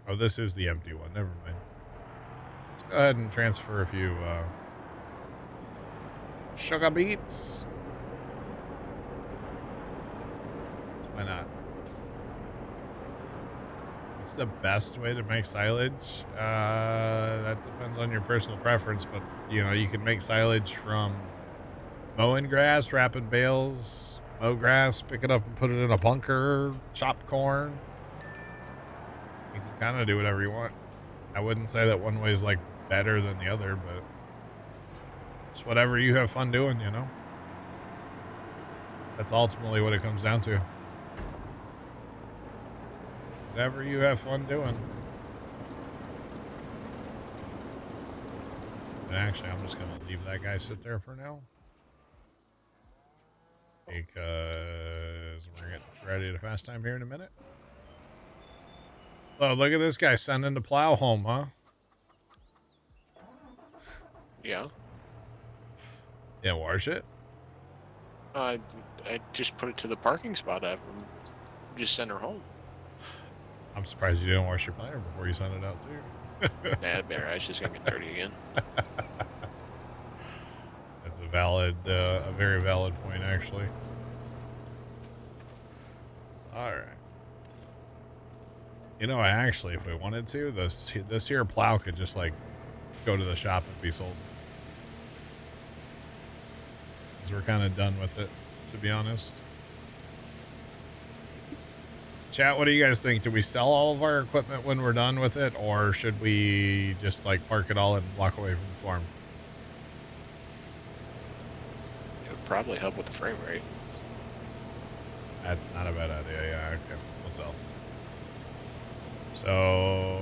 Oh, this is the empty one. Never mind. Let's go ahead and transfer a few sugar beets. Why not? What's the best way to make silage? That depends on your personal preference, but you know, you can make silage from mowing grass, wrapping bales, mow grass, pick it up and put it in a bunker, chopped corn. You can kind of do whatever you want. I wouldn't say that one way is like better than the other, but it's whatever you have fun doing, you know? That's ultimately what it comes down to. Whatever you have fun doing. And actually, I'm just going to leave that guy sit there for now. Because we're getting ready to fast time here in a minute. Oh, look at this guy sending the plow home, huh? Yeah. Yeah, wash it. I just put it to the parking spot. I just sent her home. I'm surprised you didn't wash your planter before you sent it out, too. Nah, better. It's just going to get dirty again. That's a valid, a very valid point, actually. All right. You know, actually, if we wanted to, this here plow could just, like, go to the shop and be sold. Because we're kind of done with it, to be honest. Chat, what do you guys think? Do we sell all of our equipment when we're done with it, or should we just like park it all and walk away from the farm? It would probably help with the frame rate. That's not a bad idea. Yeah, okay, we'll sell. So,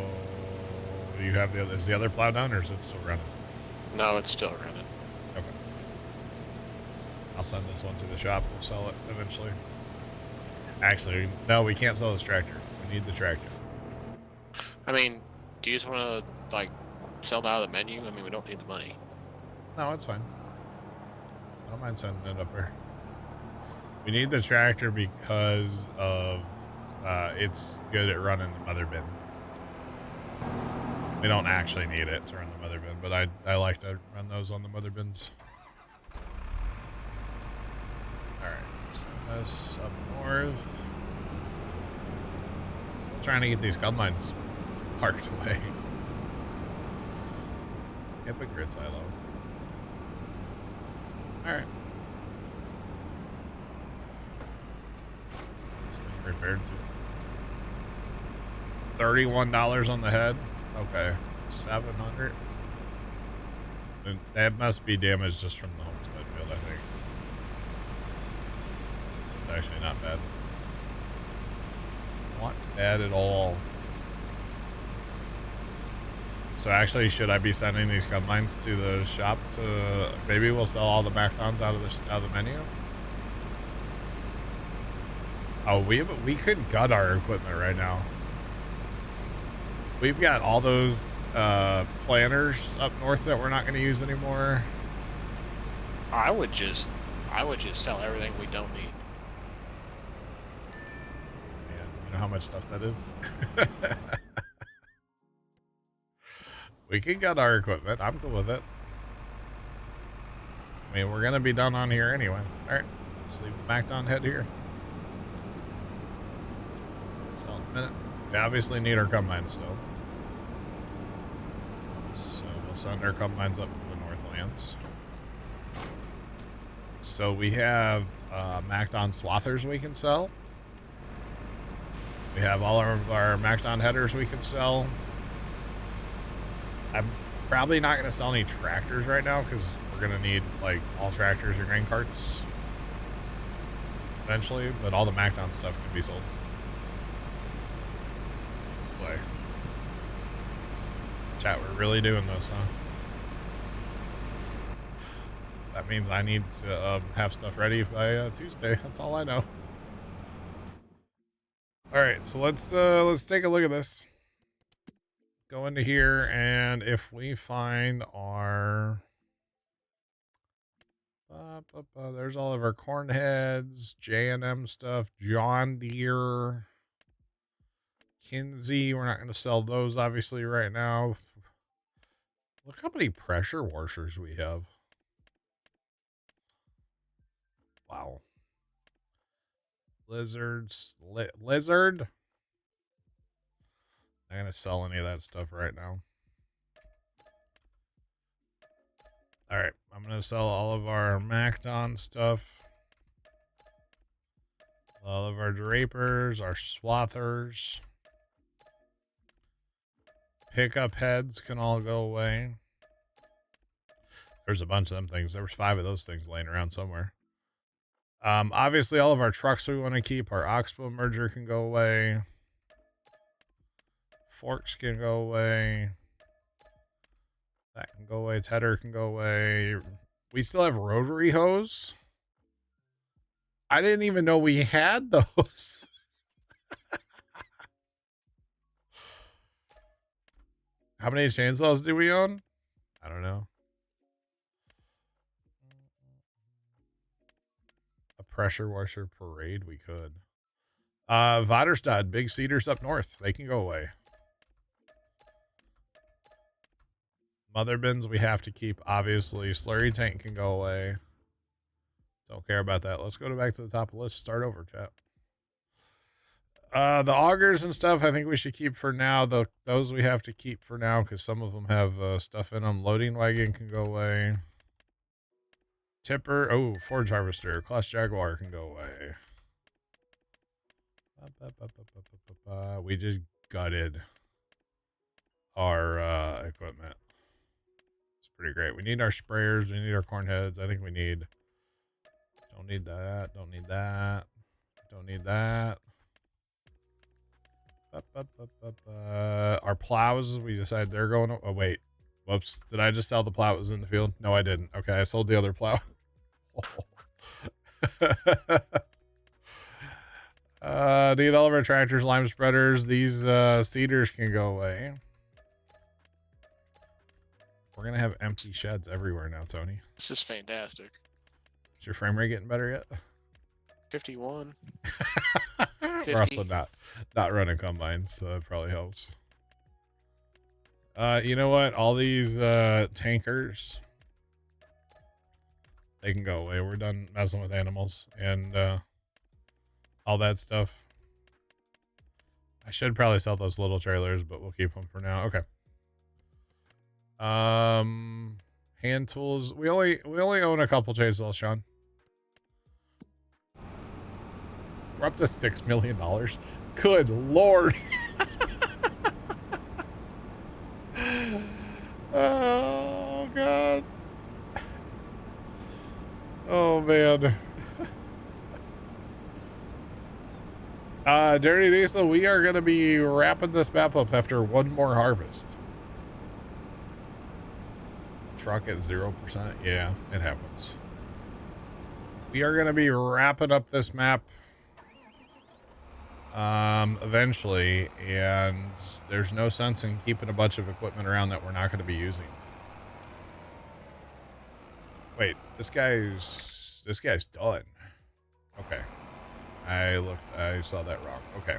do you have the other? Is the other plow done, or is it still running? No, it's still running. Okay. I'll send this one to the shop. We'll sell it eventually. Actually, no, we can't sell this tractor. We need the tractor. I mean, do you just want to, like, sell it out of the menu? I mean, we don't need the money. No, it's fine. I don't mind sending it up there. We need the tractor because of it's good at running the mother bin. We don't actually need it to run the mother bin, but I like to run those on the mother bins. Alright, send this up north. Still trying to get these gun lines parked away. Hypocrite silo. Alright. Is this thing repaired to $31 on the head? Okay. 700. And that must be damage just from the homestead field, I think. It's actually not bad. Not bad at all. So actually, should I be sending these gun lines to the shop to maybe we'll sell all the Macdons out of the menu? Oh, we could gut our equipment right now. We've got all those planters up north that we're not going to use anymore. I would just sell everything we don't need. Man, you know how much stuff that is? We can gut our equipment. I'm cool with it. I mean, we're going to be done on here anyway. All right, just leave the Macdon head here. Sell in a minute. We obviously need our combines still. So we'll send our combines up to the Northlands. So we have Macdon swathers we can sell. We have all of our Macdon headers we can sell. I'm probably not going to sell any tractors right now because we're going to need like all tractors or grain carts eventually, but all the Macdon stuff can be sold. Boy. Chat, we're really doing this, huh? That means I need to have stuff ready by Tuesday. That's all I know. All right, so let's take a look at this. Go into here, and if we find our there's all of our corn heads, J&M stuff, John Deere, Kinsey. We're not going to sell those obviously right now. Look how many pressure washers we have. Wow. Lizard. I'm going to sell any of that stuff right now. All right, I'm going to sell all of our Macdon stuff. All of our drapers, our swathers. Pickup heads can all go away. There's a bunch of them things. There was 5 of those things laying around somewhere. Obviously, all of our trucks we want to keep. Our Oxbow merger can go away. Forks can go away. That can go away. Tedder can go away. We still have rotary hose. I didn't even know we had those. How many chainsaws do we own? I don't know. A pressure washer parade, we could. Vaderstad, big cedars up north. They can go away. Mother bins we have to keep, obviously. Slurry tank can go away. Don't care about that. Let's go back to the top of the list. Start over, chat. The augers and stuff I think we should keep for now. Those we have to keep for now because some of them have stuff in them. Loading wagon can go away. Tipper. Oh, forge harvester. Class Jaguar can go away. We just gutted our equipment. It's pretty great. We need our sprayers. We need our corn heads. I think we need... Don't need that. Don't need that. Don't need that. Our plows, we decided they're going... Oh, wait. Whoops. Did I just sell the plow that was in the field? No, I didn't. Okay, I sold the other plow. Need all of our tractors, lime spreaders. These cedars can go away. We're going to have empty sheds everywhere now, Tony. This is fantastic. Is your frame rate getting better yet? 51. We're also not running combines, so that probably helps. You know what? All these tankers, they can go away. We're done messing with animals and all that stuff. I should probably sell those little trailers, but we'll keep them for now. Okay. Hand tools. We only own a couple chainsaws, Sean. We're up to $6 million. Good Lord. Oh, God. Oh, man. Dirty Diesel, we are going to be wrapping this map up after one more harvest. Truck at 0%. Yeah, it happens. We are going to be wrapping up this map eventually, and there's no sense in keeping a bunch of equipment around that we're not going to be using. Wait, this guy's done. Okay. I saw that wrong. Okay.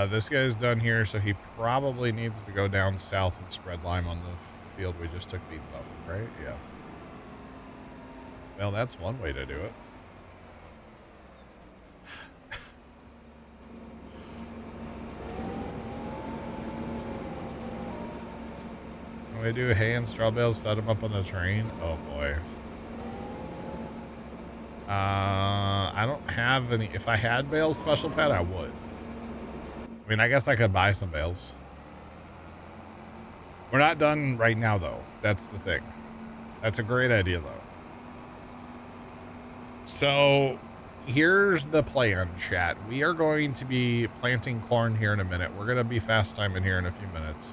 This guy's done here, so he probably needs to go down south and spread lime on the field we just took beans off of, right? Yeah. Well, that's one way to do it. Can we do hay and straw bales, set them up on the train? Oh boy. I don't have any. If I had bales special pet, I would. I mean, I guess I could buy some bales. We're not done right now, though. That's the thing. That's a great idea, though. So here's the plan, chat. We are going to be planting corn here in a minute. We're going to be fast timing here in a few minutes.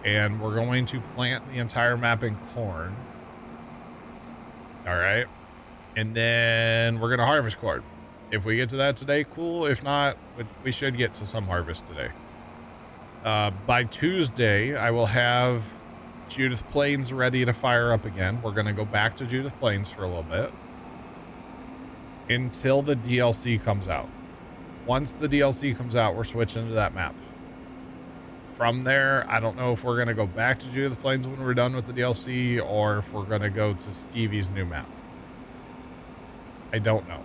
And we're going to plant the entire map in corn. All right. And then we're going to harvest corn. If we get to that today, cool. If not, we should get to some harvest today. By Tuesday, I will have Judith Plains ready to fire up again. We're going to go back to Judith Plains for a little bit until the DLC comes out. Once the DLC comes out, we're switching to that map. From there, I don't know if we're going to go back to Judith Plains when we're done with the DLC or if we're going to go to Stevie's new map. I don't know.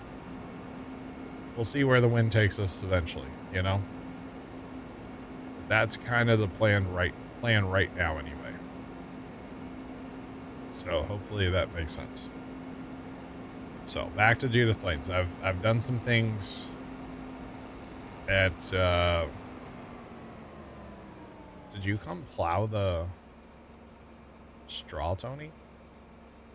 We'll see where the wind takes us eventually, you know? That's kind of the plan right now anyway. So hopefully that makes sense. So back to Judith Plains. I've done some things at did you come plow the straw, Tony?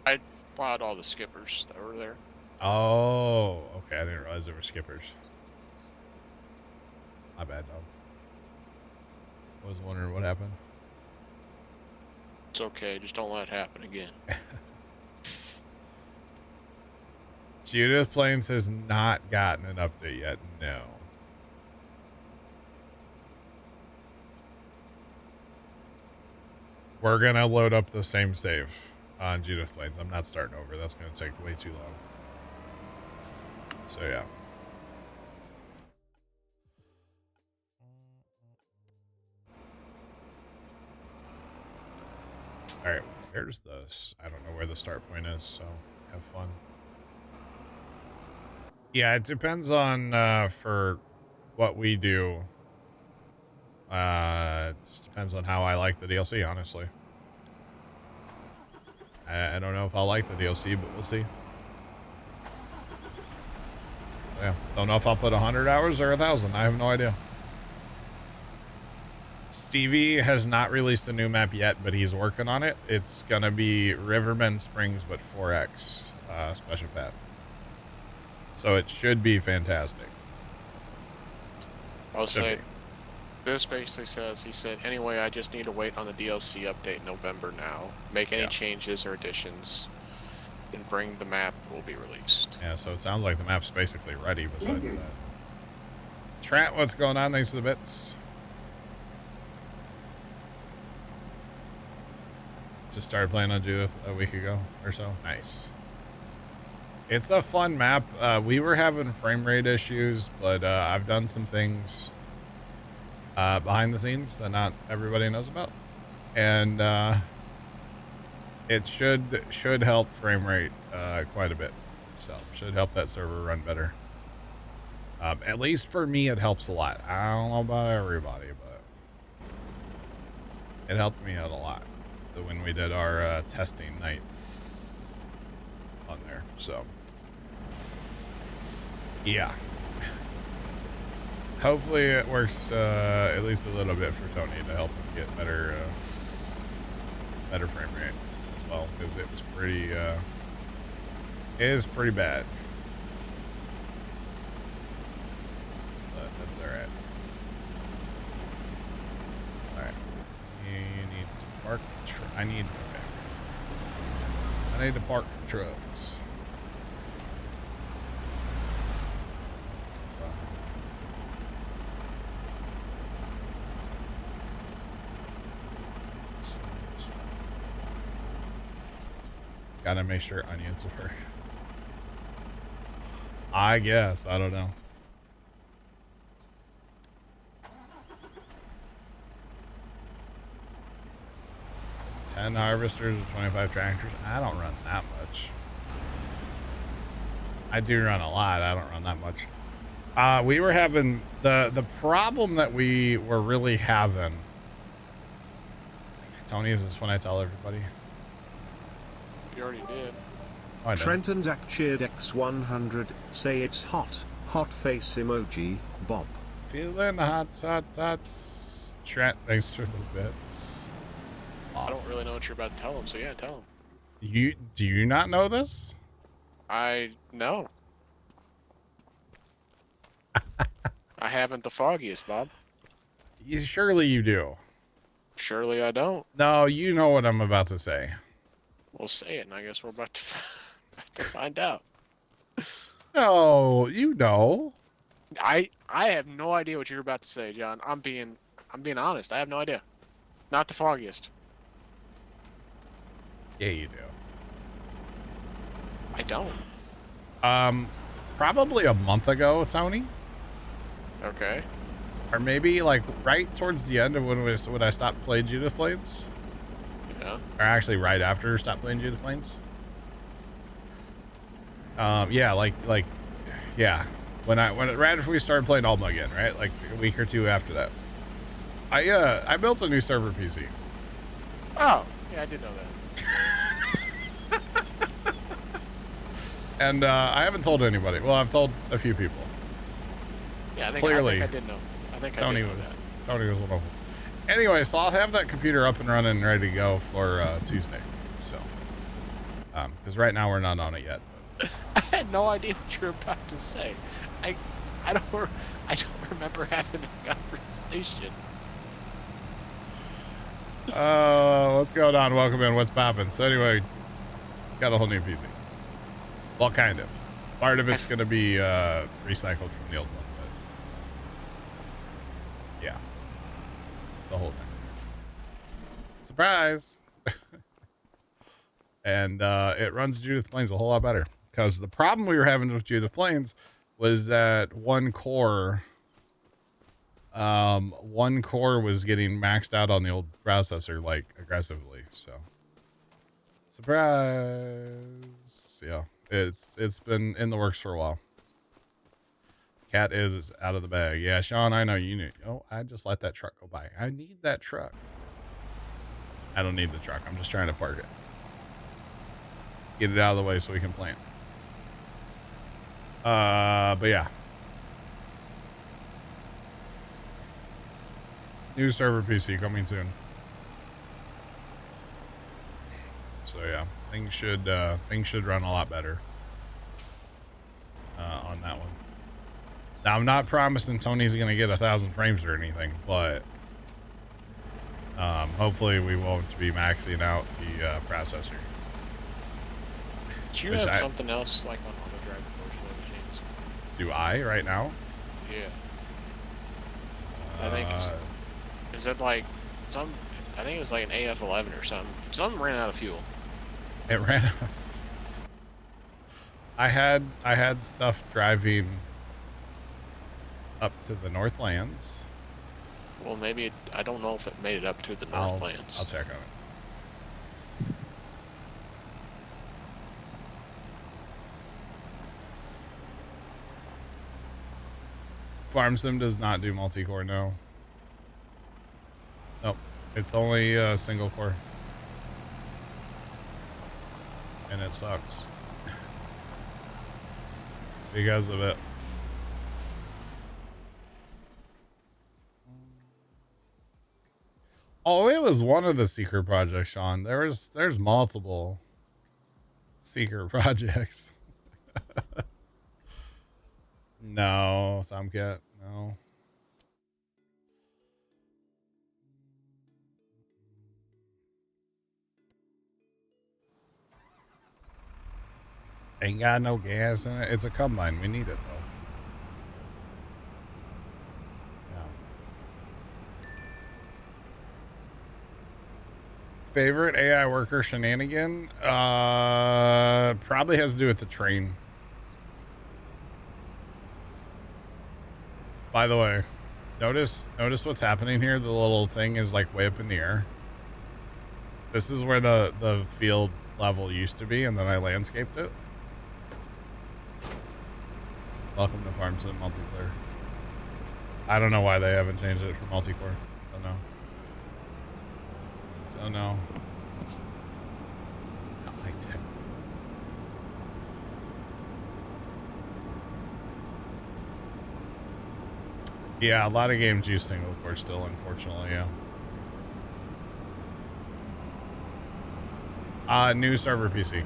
I plowed all the skippers that were there. Oh, okay. I didn't realize there were skippers. My bad, dog. I was wondering what happened. It's okay. Just don't let it happen again. Judith Plains has not gotten an update yet. No. We're going to load up the same save on Judith Plains. I'm not starting over. That's going to take way too long. So, yeah. All right. There's this. I don't know where the start point is, so have fun. Yeah, it depends on for what we do. Just depends on how I like the DLC, honestly. I don't know if I'll like the DLC, but we'll see. Yeah, don't know if I'll put 100 hours or 1,000. I have no idea. Stevie has not released a new map yet, but he's working on it. It's gonna be Riverbend Springs, but 4X special path. So it should be fantastic. I'll say, this basically says, he said, anyway, I just need to wait on the DLC update in November now. Make any changes or additions, and bring the map will be released. Yeah, so it sounds like the map's basically ready besides that. Trent, what's going on? Thanks for the bits. Just started playing on Judith a week ago or so. Nice. It's a fun map. We were having frame rate issues, but I've done some things behind the scenes that not everybody knows about, and it should help frame rate quite a bit. So should help that server run better. At least for me, it helps a lot. I don't know about everybody, but it helped me out a lot when we did our testing night on there. So yeah, hopefully it works at least a little bit for Tony to help him get better frame rate as well, because it was pretty it is pretty bad, but that's all right. You need to park. I need to park the trucks. Gotta make sure onions work. I guess. I don't know. $10 harvesters or 25 tractors. I don't run that much. I do run a lot. I don't run that much. We were having the problem that we were really having. Tony, is this when I tell everybody? You already did. Oh, I did. Trent and Zach cheered X100, say it's hot, hot face emoji, Bob. Feeling hot, hot, hot. Trent, thanks for the bits. I don't really know what you're about to tell him, so yeah, tell him. Do you not know this? I know. I haven't the foggiest, Bob. Surely you do. Surely I don't. No, you know what I'm about to say. We'll say it, and I guess we're about to find out. No, you know. I have no idea what you're about to say, John. I'm being honest. I have no idea. Not the foggiest. Yeah, you do. I don't. Probably a month ago, Tony. Okay. Or maybe like right towards the end of when I stopped playing Judith Plains. Yeah. Or actually right after I stopped playing Judith Plains. Yeah, yeah. Right after we started playing Alma again, right? Like a week or two after that. I built a new server PC. Oh, yeah, I did know that. And I haven't told anybody. Well, I've told a few people. Yeah, I think I did know. I think Tony I did know was that. Tony was one of them. Anyway, so I'll have that computer up and running and ready to go for Tuesday. So, because right now we're not on it yet. But. I had no idea what you were about to say. I don't remember having the conversation. What's going on? Welcome in. What's popping? So anyway, got a whole new PC. Well, kind of. Part of it's going to be recycled from the old one, but yeah, it's a whole thing. Surprise! And it runs Judith Plains a whole lot better, because the problem we were having with Judith Plains was that one core was getting maxed out on the old processor, like aggressively. So surprise! Yeah. It's been in the works for a while. Cat is out of the bag. Yeah, Sean, I know you knew. Oh, I just let that truck go by. I need that truck. I don't need the truck. I'm just trying to park it. Get it out of the way so we can plant. But yeah. New server PC coming soon. So yeah. Things should run a lot better on that one. Now I'm not promising Tony's gonna get 1,000 frames or anything, but hopefully we won't be maxing out the processor. Do you have something else like on auto drive virtual machines? Do I right now? Yeah. I think is it like some? I think it was like an AF11 or something. Something ran out of fuel. It ran out. I had stuff driving up to the Northlands. Well, maybe I don't know if it made it up to the Northlands. I'll check on it. Farm Sim does not do multi-core, no. Nope. It's only single core. And it sucks. Because of it. Oh, it was one of the secret projects, Sean. There's multiple secret projects. No, Tomcat, no. Ain't got no gas in it. It's a combine. We need it though. Yeah. Favorite AI worker shenanigan? Probably has to do with the train. By the way, notice what's happening here. The little thing is like way up in the air. This is where the field level used to be, and then I landscaped it. Welcome to Farm Sim multiplayer. I don't know why they haven't changed it for multi-core. Don't know. So no. Not like that. Yeah, a lot of games use single core still, unfortunately, yeah. New server PC.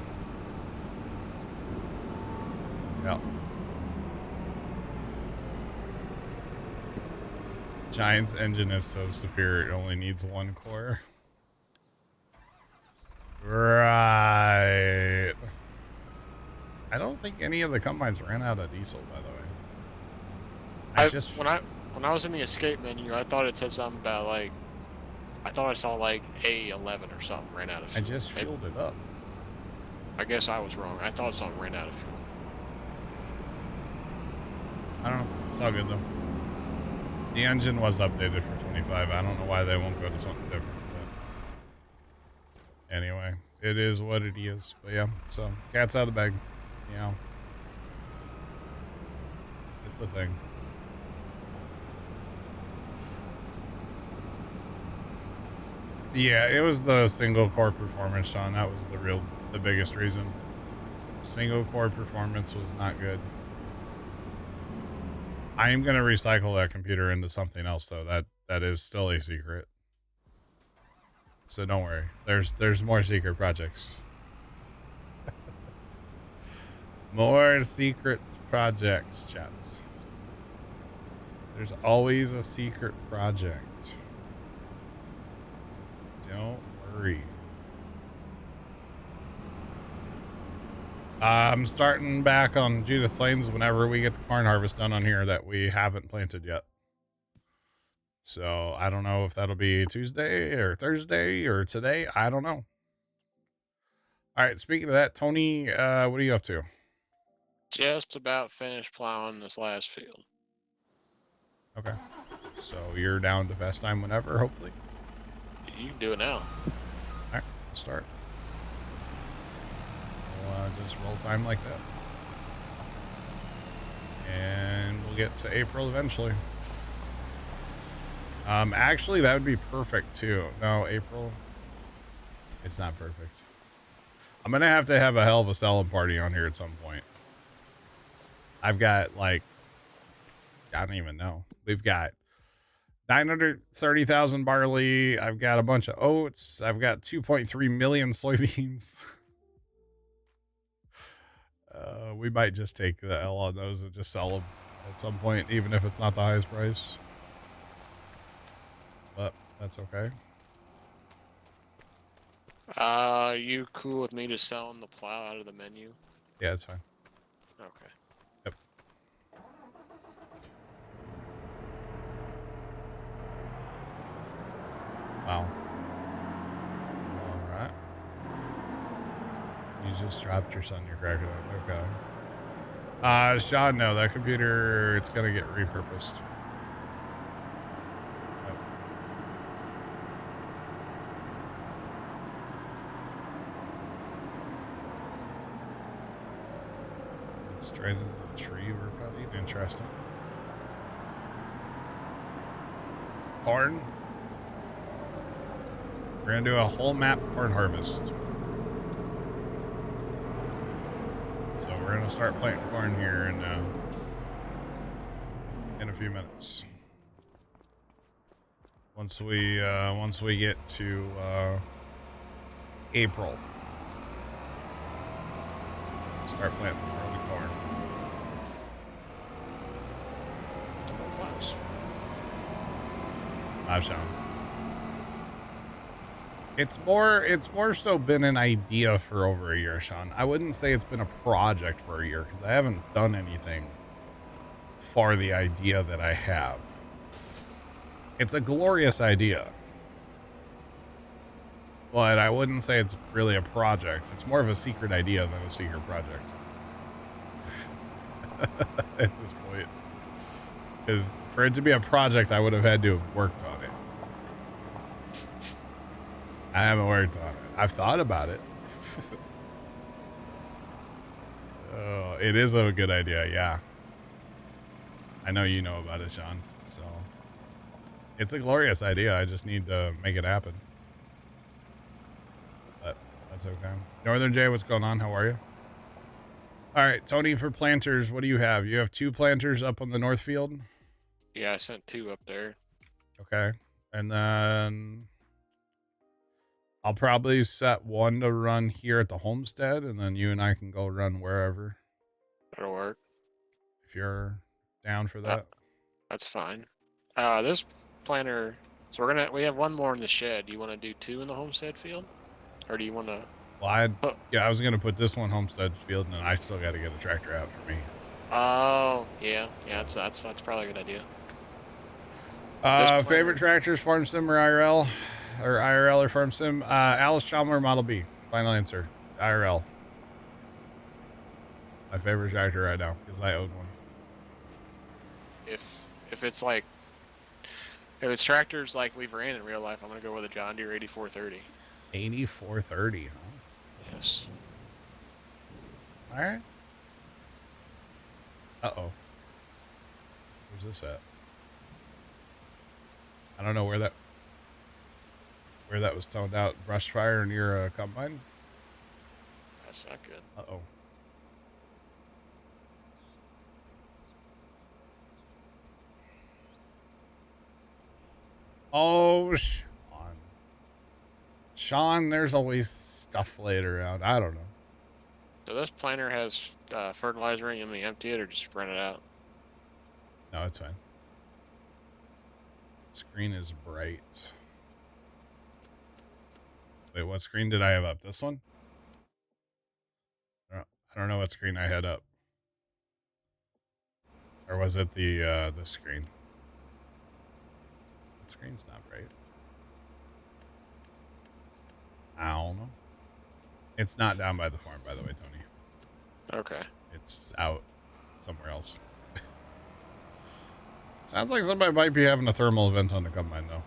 Yep. Giant's engine is so superior, it only needs one core. Right. I don't think any of the combines ran out of diesel, by the way. When I was in the escape menu, I thought it said something about like, I thought I saw like A11 or something ran out of fuel. I just filled it up. I guess I was wrong. I thought something ran out of fuel. I don't know. It's all good though. The engine was updated for 25. I don't know why they won't go to something different. But anyway, it is what it is. But yeah, so cat's out of the bag. You know, it's a thing. Yeah, it was the single core performance, Sean. That was the biggest reason. Single core performance was not good. I am going to recycle that computer into something else, though. That is still a secret. So don't worry. There's more secret projects. More secret projects, chats. There's always a secret project. Don't worry. I'm starting back on Judith Plains whenever we get the corn harvest done on here that we haven't planted yet. So I don't know if that'll be Tuesday or Thursday or today. I don't know. All right. Speaking of that, Tony, what are you up to? Just about finished plowing this last field. Okay. So you're down to fast time whenever, hopefully. You can do it now. All right. Let's start. We'll just roll time like that. And we'll get to April eventually. Actually, that would be perfect too. No, April. It's not perfect. I'm going to have a hell of a salad party on here at some point. I've got like, I don't even know. We've got 930,000 barley. I've got a bunch of oats. I've got 2.3 million soybeans. We might just take the L on those and just sell them at some point, even if it's not the highest price. But that's okay. You cool with me just selling the plow out of the menu? Yeah, it's fine. Okay. Yep. Wow. All right. You just dropped your son, you're cracking up. Okay. Sean, no, that computer, it's gonna get repurposed. Yep. It's straight into the tree we're cutting. Interesting. Corn. We're gonna do a whole map corn harvest. We're gonna start planting corn here in a few minutes. Once we get to April, start planting early corn. I've shown. It's more so been an idea for over a year, Sean. I wouldn't say it's been a project for a year because I haven't done anything for the idea that I have. It's a glorious idea, but I wouldn't say it's really a project. It's more of a secret idea than a secret project at this point. Because for it to be a project, I would have had to have worked on it. I haven't worked on it. I've thought about it. Oh, it is a good idea, yeah. I know you know about it, Sean. So it's a glorious idea. I just need to make it happen. That's okay. Northern Jay, what's going on? How are you? All right, Tony, for planters, what do you have? You have 2 planters up on the north field? Yeah, I sent 2 up there. Okay. And then I'll probably set 1 to run here at the homestead, and then you and I can go run wherever. That'll work. If you're down for that. That's fine. This planter, so we have 1 more in the shed. Do you want to do 2 in the homestead field? Or do you want to... Well, I was going to put this one homestead field, and then I still got to get a tractor out for me. Oh, yeah. Yeah, that's probably a good idea. Favorite tractors, Farm Sim or IRL? Or IRL or Farm Sim? Alice Chalmers Model B. Final answer. IRL. My favorite tractor right now, because I own one. If it's like... If it's tractors like we've ran in real life, I'm going to go with a John Deere 8430. 8430, huh? Yes. All right. Uh-oh. Where's this at? I don't know where that was toned out. Brush fire near a combine? That's not good. Uh-oh. Oh, Sean, there's always stuff laid around. I don't know. So this planter has fertilizer in it. You want me to empty it or just run it out? No, it's fine. The screen is bright. Wait, what screen did I have up? This one? I don't know what screen I had up. Or was it the screen? The screen's not bright. I don't know. It's not down by the farm, by the way, Tony. Okay. It's out somewhere else. Sounds like somebody might be having a thermal event on the combine, though.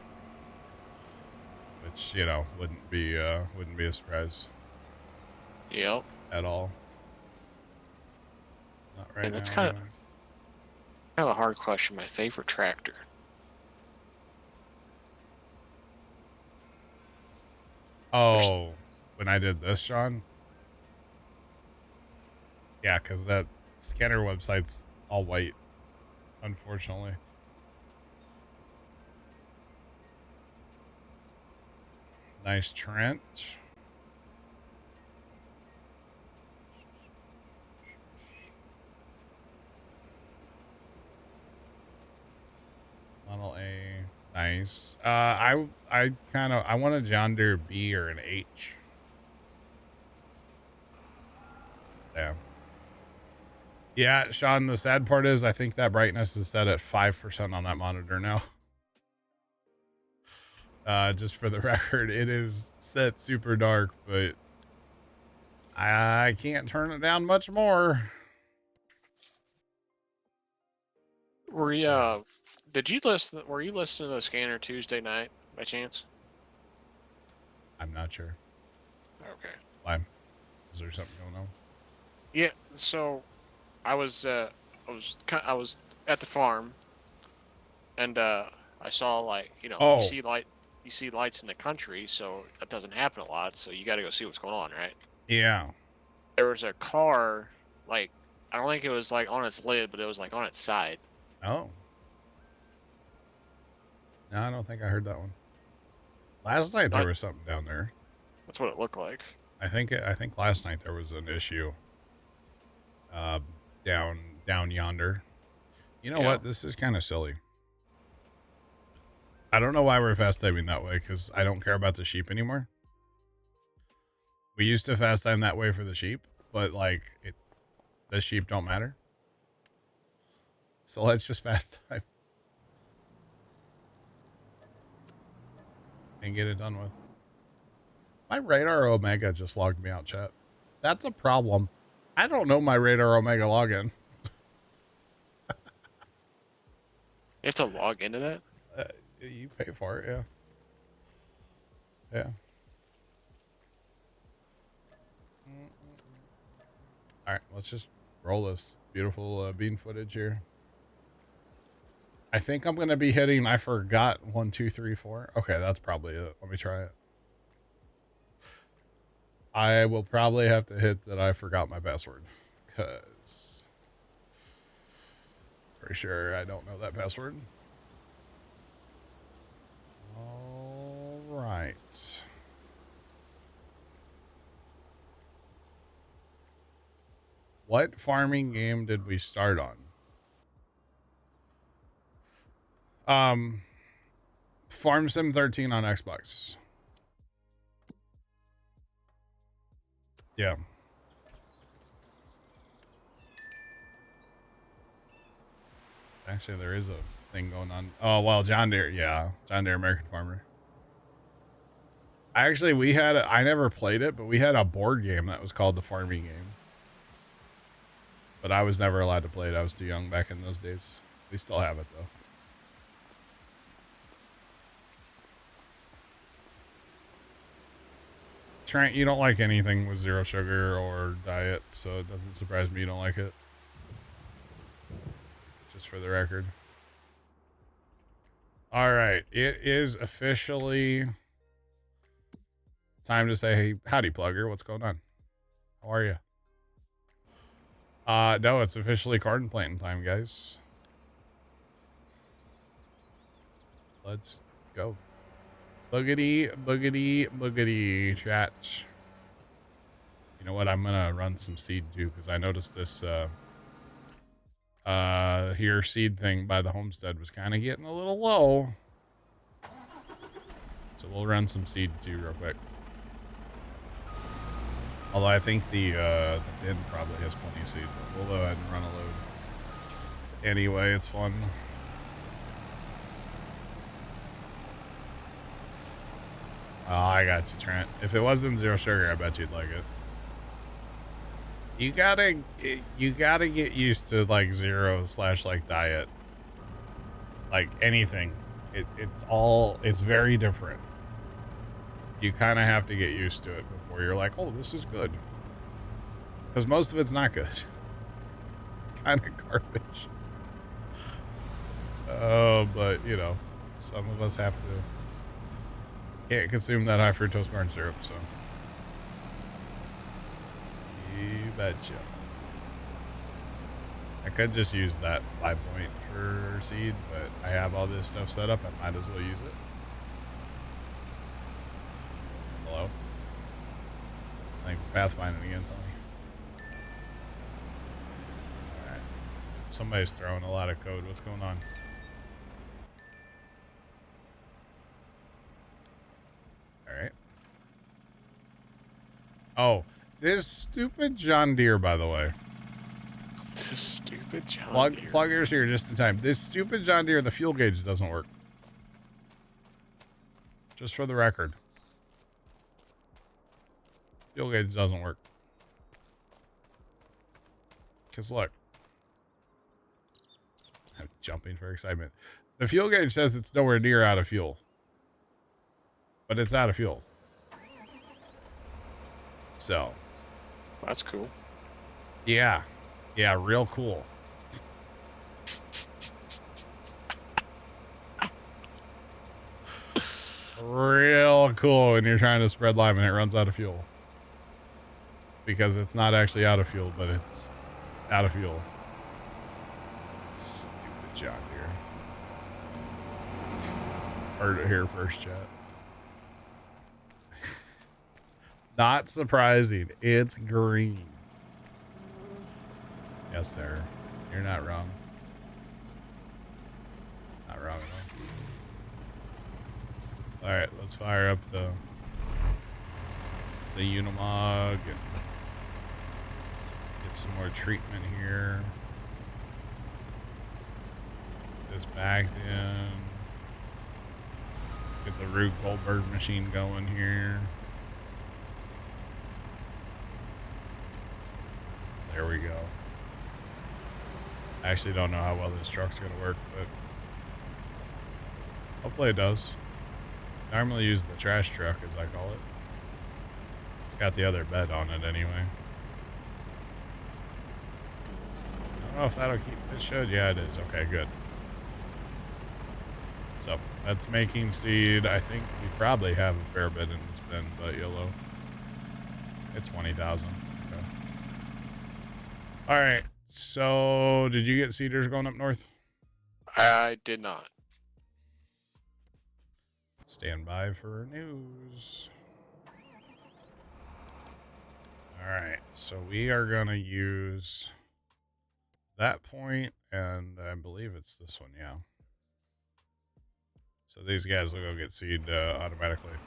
Which, you know, wouldn't be a surprise. Yep. At all. Not right and now. That's kind of a hard question. My favorite tractor. Oh, when I did this, Sean? Yeah, because that scanner website's all white, unfortunately. Nice trench. Model A. Nice. I want a John Deere B or an H. Yeah. Yeah, Sean, the sad part is I think that brightness is set at 5% on that monitor now. Just for the record, it is set super dark, but I can't turn it down much more. Were you listening to the scanner Tuesday night by chance? I'm not sure. Okay. Why? Is there something going on? Yeah, so I was at the farm and I saw, like, you know, you see lights in the country, so that doesn't happen a lot, so you got to go see what's going on, right? Yeah. There was a car, like, I don't think it was like on its lid, but it was like on its side. Oh. No, I don't think I heard that one. Last night there was something down there. That's what it looked like. I think last night there was an issue down yonder. You know what? This is kind of silly. I don't know why we're fast timing that way, because I don't care about the sheep anymore. We used to fast time that way for the sheep, but like the sheep don't matter. So let's just fast time and get it done with. My Radar Omega just logged me out, chat. That's a problem. I don't know my Radar Omega login. You have to log into that? You pay for it, yeah. Yeah. All right, let's just roll this beautiful bean footage here. I think I'm going to be hitting, I forgot, 1, 2, 3, 4. Okay, that's probably it. Let me try it. I will probably have to hit that I forgot my password. Because pretty sure I don't know that password. All right. What farming game did we start on? Farm Sim 13 on Xbox. Yeah. Actually, there is a thing going on. Oh, well, John Deere. Yeah. John Deere American Farmer. Actually, I never played it, but we had a board game that was called the Farming Game. But I was never allowed to play it. I was too young back in those days. We still have it, though. Trent, you don't like anything with zero sugar or diet, so it doesn't surprise me you don't like it. Just for the record. All right. It is officially time to say, hey, howdy, Plugger. What's going on? How are you? No, it's officially garden planting time, guys. Let's go. Boogity, boogity, boogity, chat. You know what? I'm gonna run some seed too, because I noticed this here seed thing by the homestead was kind of getting a little low. So we'll run some seed too real quick. Although I think the bin probably has plenty of seed, but we'll go ahead and run a load. Anyway, it's fun. Oh, I got you, Trent. If it wasn't zero sugar, I bet you'd like it. You gotta get used to like zero / like diet. Like anything. It's very different. You kind of have to get used to it before you're like, oh, this is good. Because most of it's not good. It's kind of garbage. But, you know, some of us have to... Can't consume that high fructose corn syrup, so... You betcha. I could just use that 5 point for seed, but I have all this stuff set up. I might as well use it. Hello? I think we're pathfinding again, Tony. Alright. Somebody's throwing a lot of code. What's going on? Alright. Oh, this stupid John Deere, by the way. This stupid John Deere. Pluggers here just in time. This stupid John Deere, the fuel gauge doesn't work. Just for the record. Fuel gauge doesn't work. Because look. I'm jumping for excitement. The fuel gauge says it's nowhere near out of fuel. But it's out of fuel. So. That's cool. Yeah. Yeah, real cool. Real cool when you're trying to spread lime and it runs out of fuel. Because it's not actually out of fuel, but it's out of fuel. Stupid John Deere. Heard it here first, chat. Not surprising. It's green. Yes, sir. You're not wrong. Not wrong at all. Alright, let's fire up the Unimog and get some more treatment here. Get this backed in. Get the Rube Goldberg machine going here. There we go. I actually don't know how well this truck's gonna work, but hopefully it does. I normally use the trash truck, as I call it. It's got the other bed on it anyway. I don't know if that'll keep it should. Yeah, it is. Okay, good. So that's making seed. I think we probably have a fair bit in this bin, but yellow. It's 20,000. Okay. All right. So, did you get cedars going up north? I did not. Stand by for news. All right. So, we are going to use that point, and I believe it's this one, yeah. So, these guys will go get seed automatically.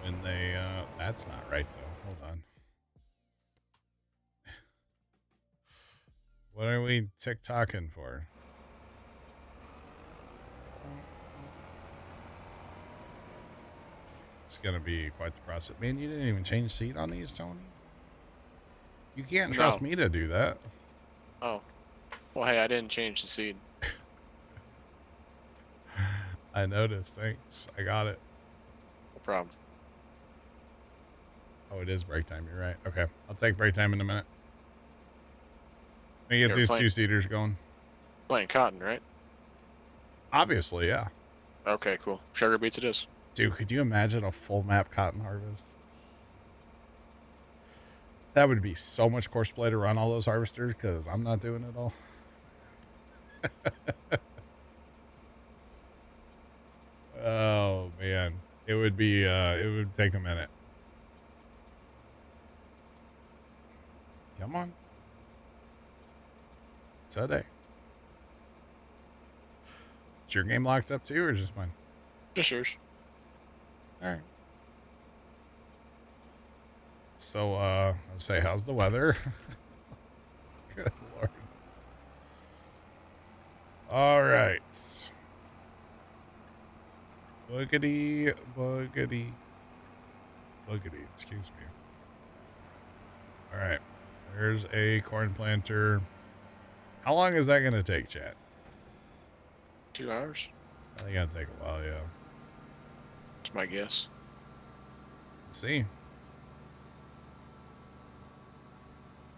When they, that's not right, though. Hold on. What are we tick-tocking for? It's going to be quite the process. Man, you didn't even change seat on these, Tony? You can't trust me to do that. Oh. Well, hey, I didn't change the seed. I noticed. Thanks. I got it. No problem. Oh, it is break time. You're right. Okay. I'll take break time in a minute. Let me get these two-seaters going. Playing cotton, right? Obviously, yeah. Okay, cool. Sugar beets it is. Dude, could you imagine a full map cotton harvest? That would be so much courseplay to run all those harvesters, because I'm not doing it all. Oh, man. It would be, it would take a minute. Come on. Today. Is your game locked up too, or just mine? Just yours. All right. So, I'll say, how's the weather? Good Lord. All right. Boogity, boogity, boogity. Excuse me. All right. There's a corn planter. How long is that going to take, chat? 2 hours? I think that'll take a while, yeah. That's my guess. Let's see.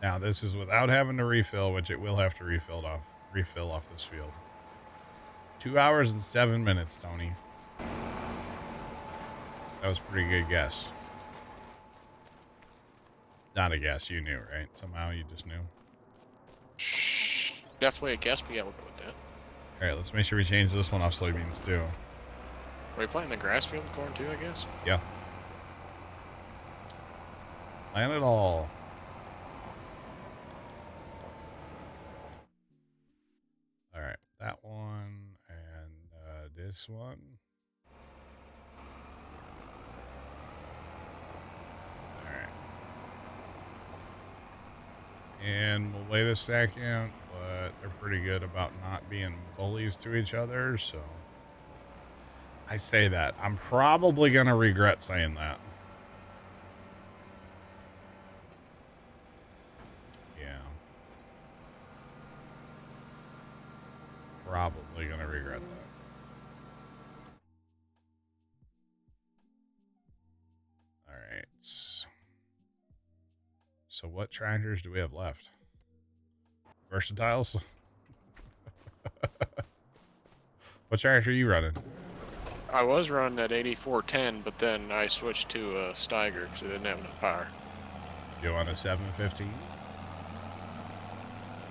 Now, this is without having to refill, which it will have to refill off this field. 2 hours and 7 minutes, Tony. That was a pretty good guess. Not a guess, you knew, right? Somehow you just knew. Shh. Definitely a guess, but yeah, we'll go with that. All right, let's make sure we change this one off soybeans too. Are we planting the grass field and corn too, I guess? Yeah. Plant it all. All right, that one and this one. All right. And we'll wait a second, but they're pretty good about not being bullies to each other, so I say that. I'm probably going to regret saying that. Yeah. Probably going to regret that. All right. So what tractors do we have left? Versatiles? What tractor are you running? I was running at 8410, but then I switched to a Steiger because it didn't have enough power. You want a 715?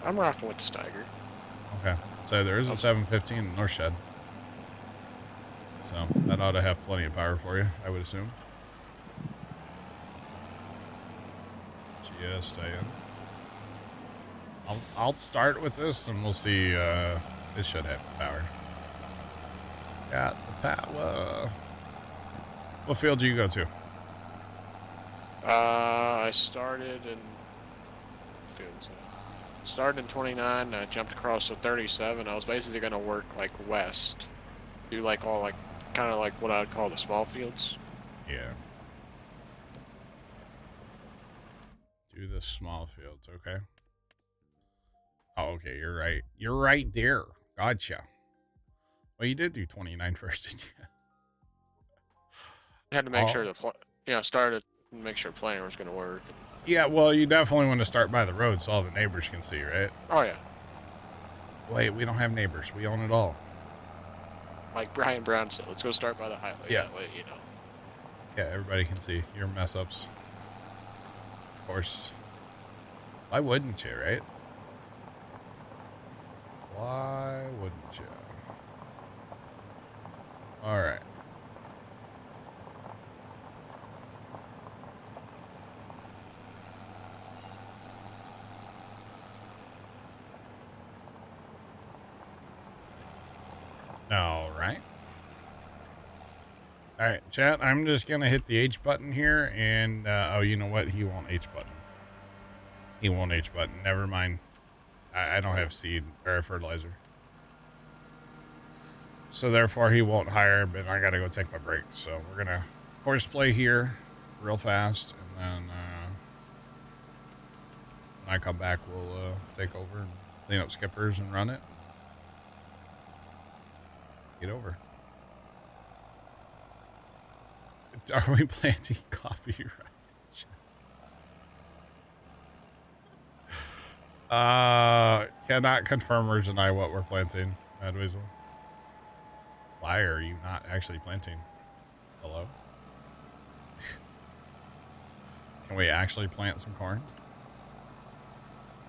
I'm rocking with the Steiger. Okay. So there is a 715 in North Shed. So that ought to have plenty of power for you, I would assume. Just saying. I'll start with this and we'll see. This should have the power. Got the power. What field do you go to? I started in... Started in 29, I jumped across to 37. I was basically going to work like west. Do like all like, kind of like what I would call the small fields. Yeah. Do the small fields, okay. Oh, okay, you're right. You're right there. Gotcha. Well, you did do 29 first, didn't you? I had to make sure the started to make sure planning was going to work. Yeah, well, you definitely want to start by the road so all the neighbors can see, right? Oh, yeah. Wait, we don't have neighbors. We own it all. Like Brian Brown said, let's go start by the highway. Yeah. That way, you know. Yeah, everybody can see your mess ups. Of course. Why wouldn't you, right? Why wouldn't you? All right. All right. All right, chat. I'm just going to hit the H button here. And, oh, you know what? He won't H button. He won't H button. Never mind. I don't have seed or fertilizer. So therefore he won't hire, but I got to go take my break. So we're going to horseplay here real fast. And then when I come back, we'll take over and clean up skippers and run it. Get over. Are we planting copyright? Cannot confirm or deny what we're planting, Mad Weasel. Why are you not actually planting? Hello? Can we actually plant some corn?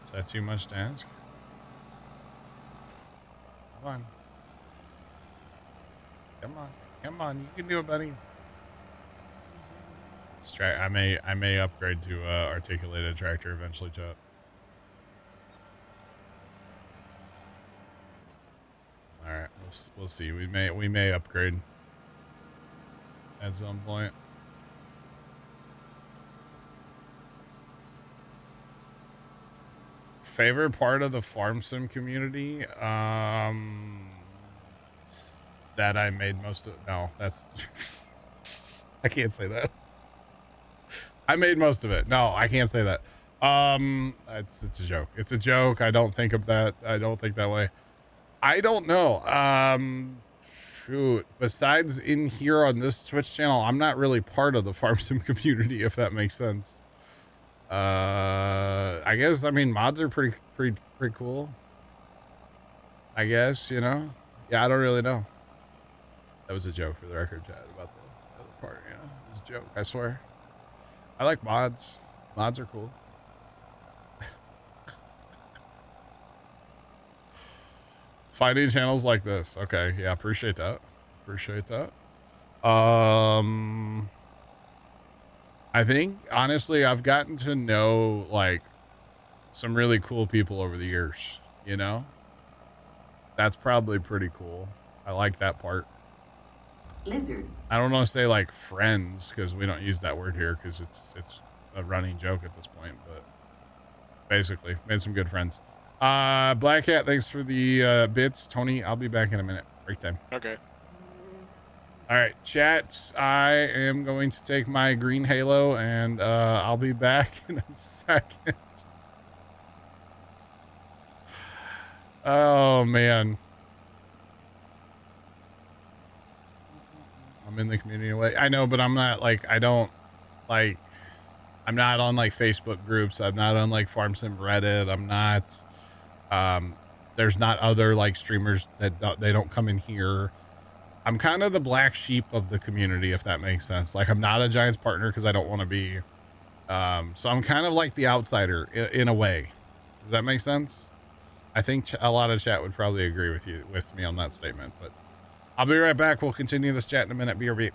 Is that too much to ask? Come on. Come on. Come on. You can do it, buddy. I may upgrade to articulated tractor eventually, chat. All right, we'll see. We may upgrade at some point. Favorite part of the farm sim community? That I made most of. No, that's. I can't say that. I made most of it. No, I can't say that. It's a joke. It's a joke. I don't think of that. I don't think that way. I don't know. Shoot. Besides in here on this Twitch channel, I'm not really part of the farm sim community, if that makes sense. I guess, I mean, mods are pretty cool. I guess, you know? Yeah, I don't really know. That was a joke for the record, chat, about the other part, you know? It was a joke, I swear. I like mods. Mods are cool. Finding channels like this. Okay, yeah, appreciate that. Appreciate that. I think, honestly, I've gotten to know, like, some really cool people over the years, you know? That's probably pretty cool. I like that part. Lizard. I don't want to say, like, friends, because we don't use that word here, because it's a running joke at this point, but basically, made some good friends. Black Cat, thanks for the bits. Tony, I'll be back in a minute. Break time. Okay. All right, chat. I am going to take my green halo, and I'll be back in a second. Oh, man. I'm in the community away. I know, but I'm not, like, I don't, like, I'm not on, like, Facebook groups. I'm not on, like, Farm Sim Reddit. I'm not, there's not other, like, streamers that they don't come in here. I'm kind of the black sheep of the community, if that makes sense. Like, I'm not a Giants partner because I don't want to be. So I'm kind of like the outsider in a way. Does that make sense? I think a lot of chat would probably agree with me on that statement, but I'll be right back. We'll continue this chat in a minute. BRB.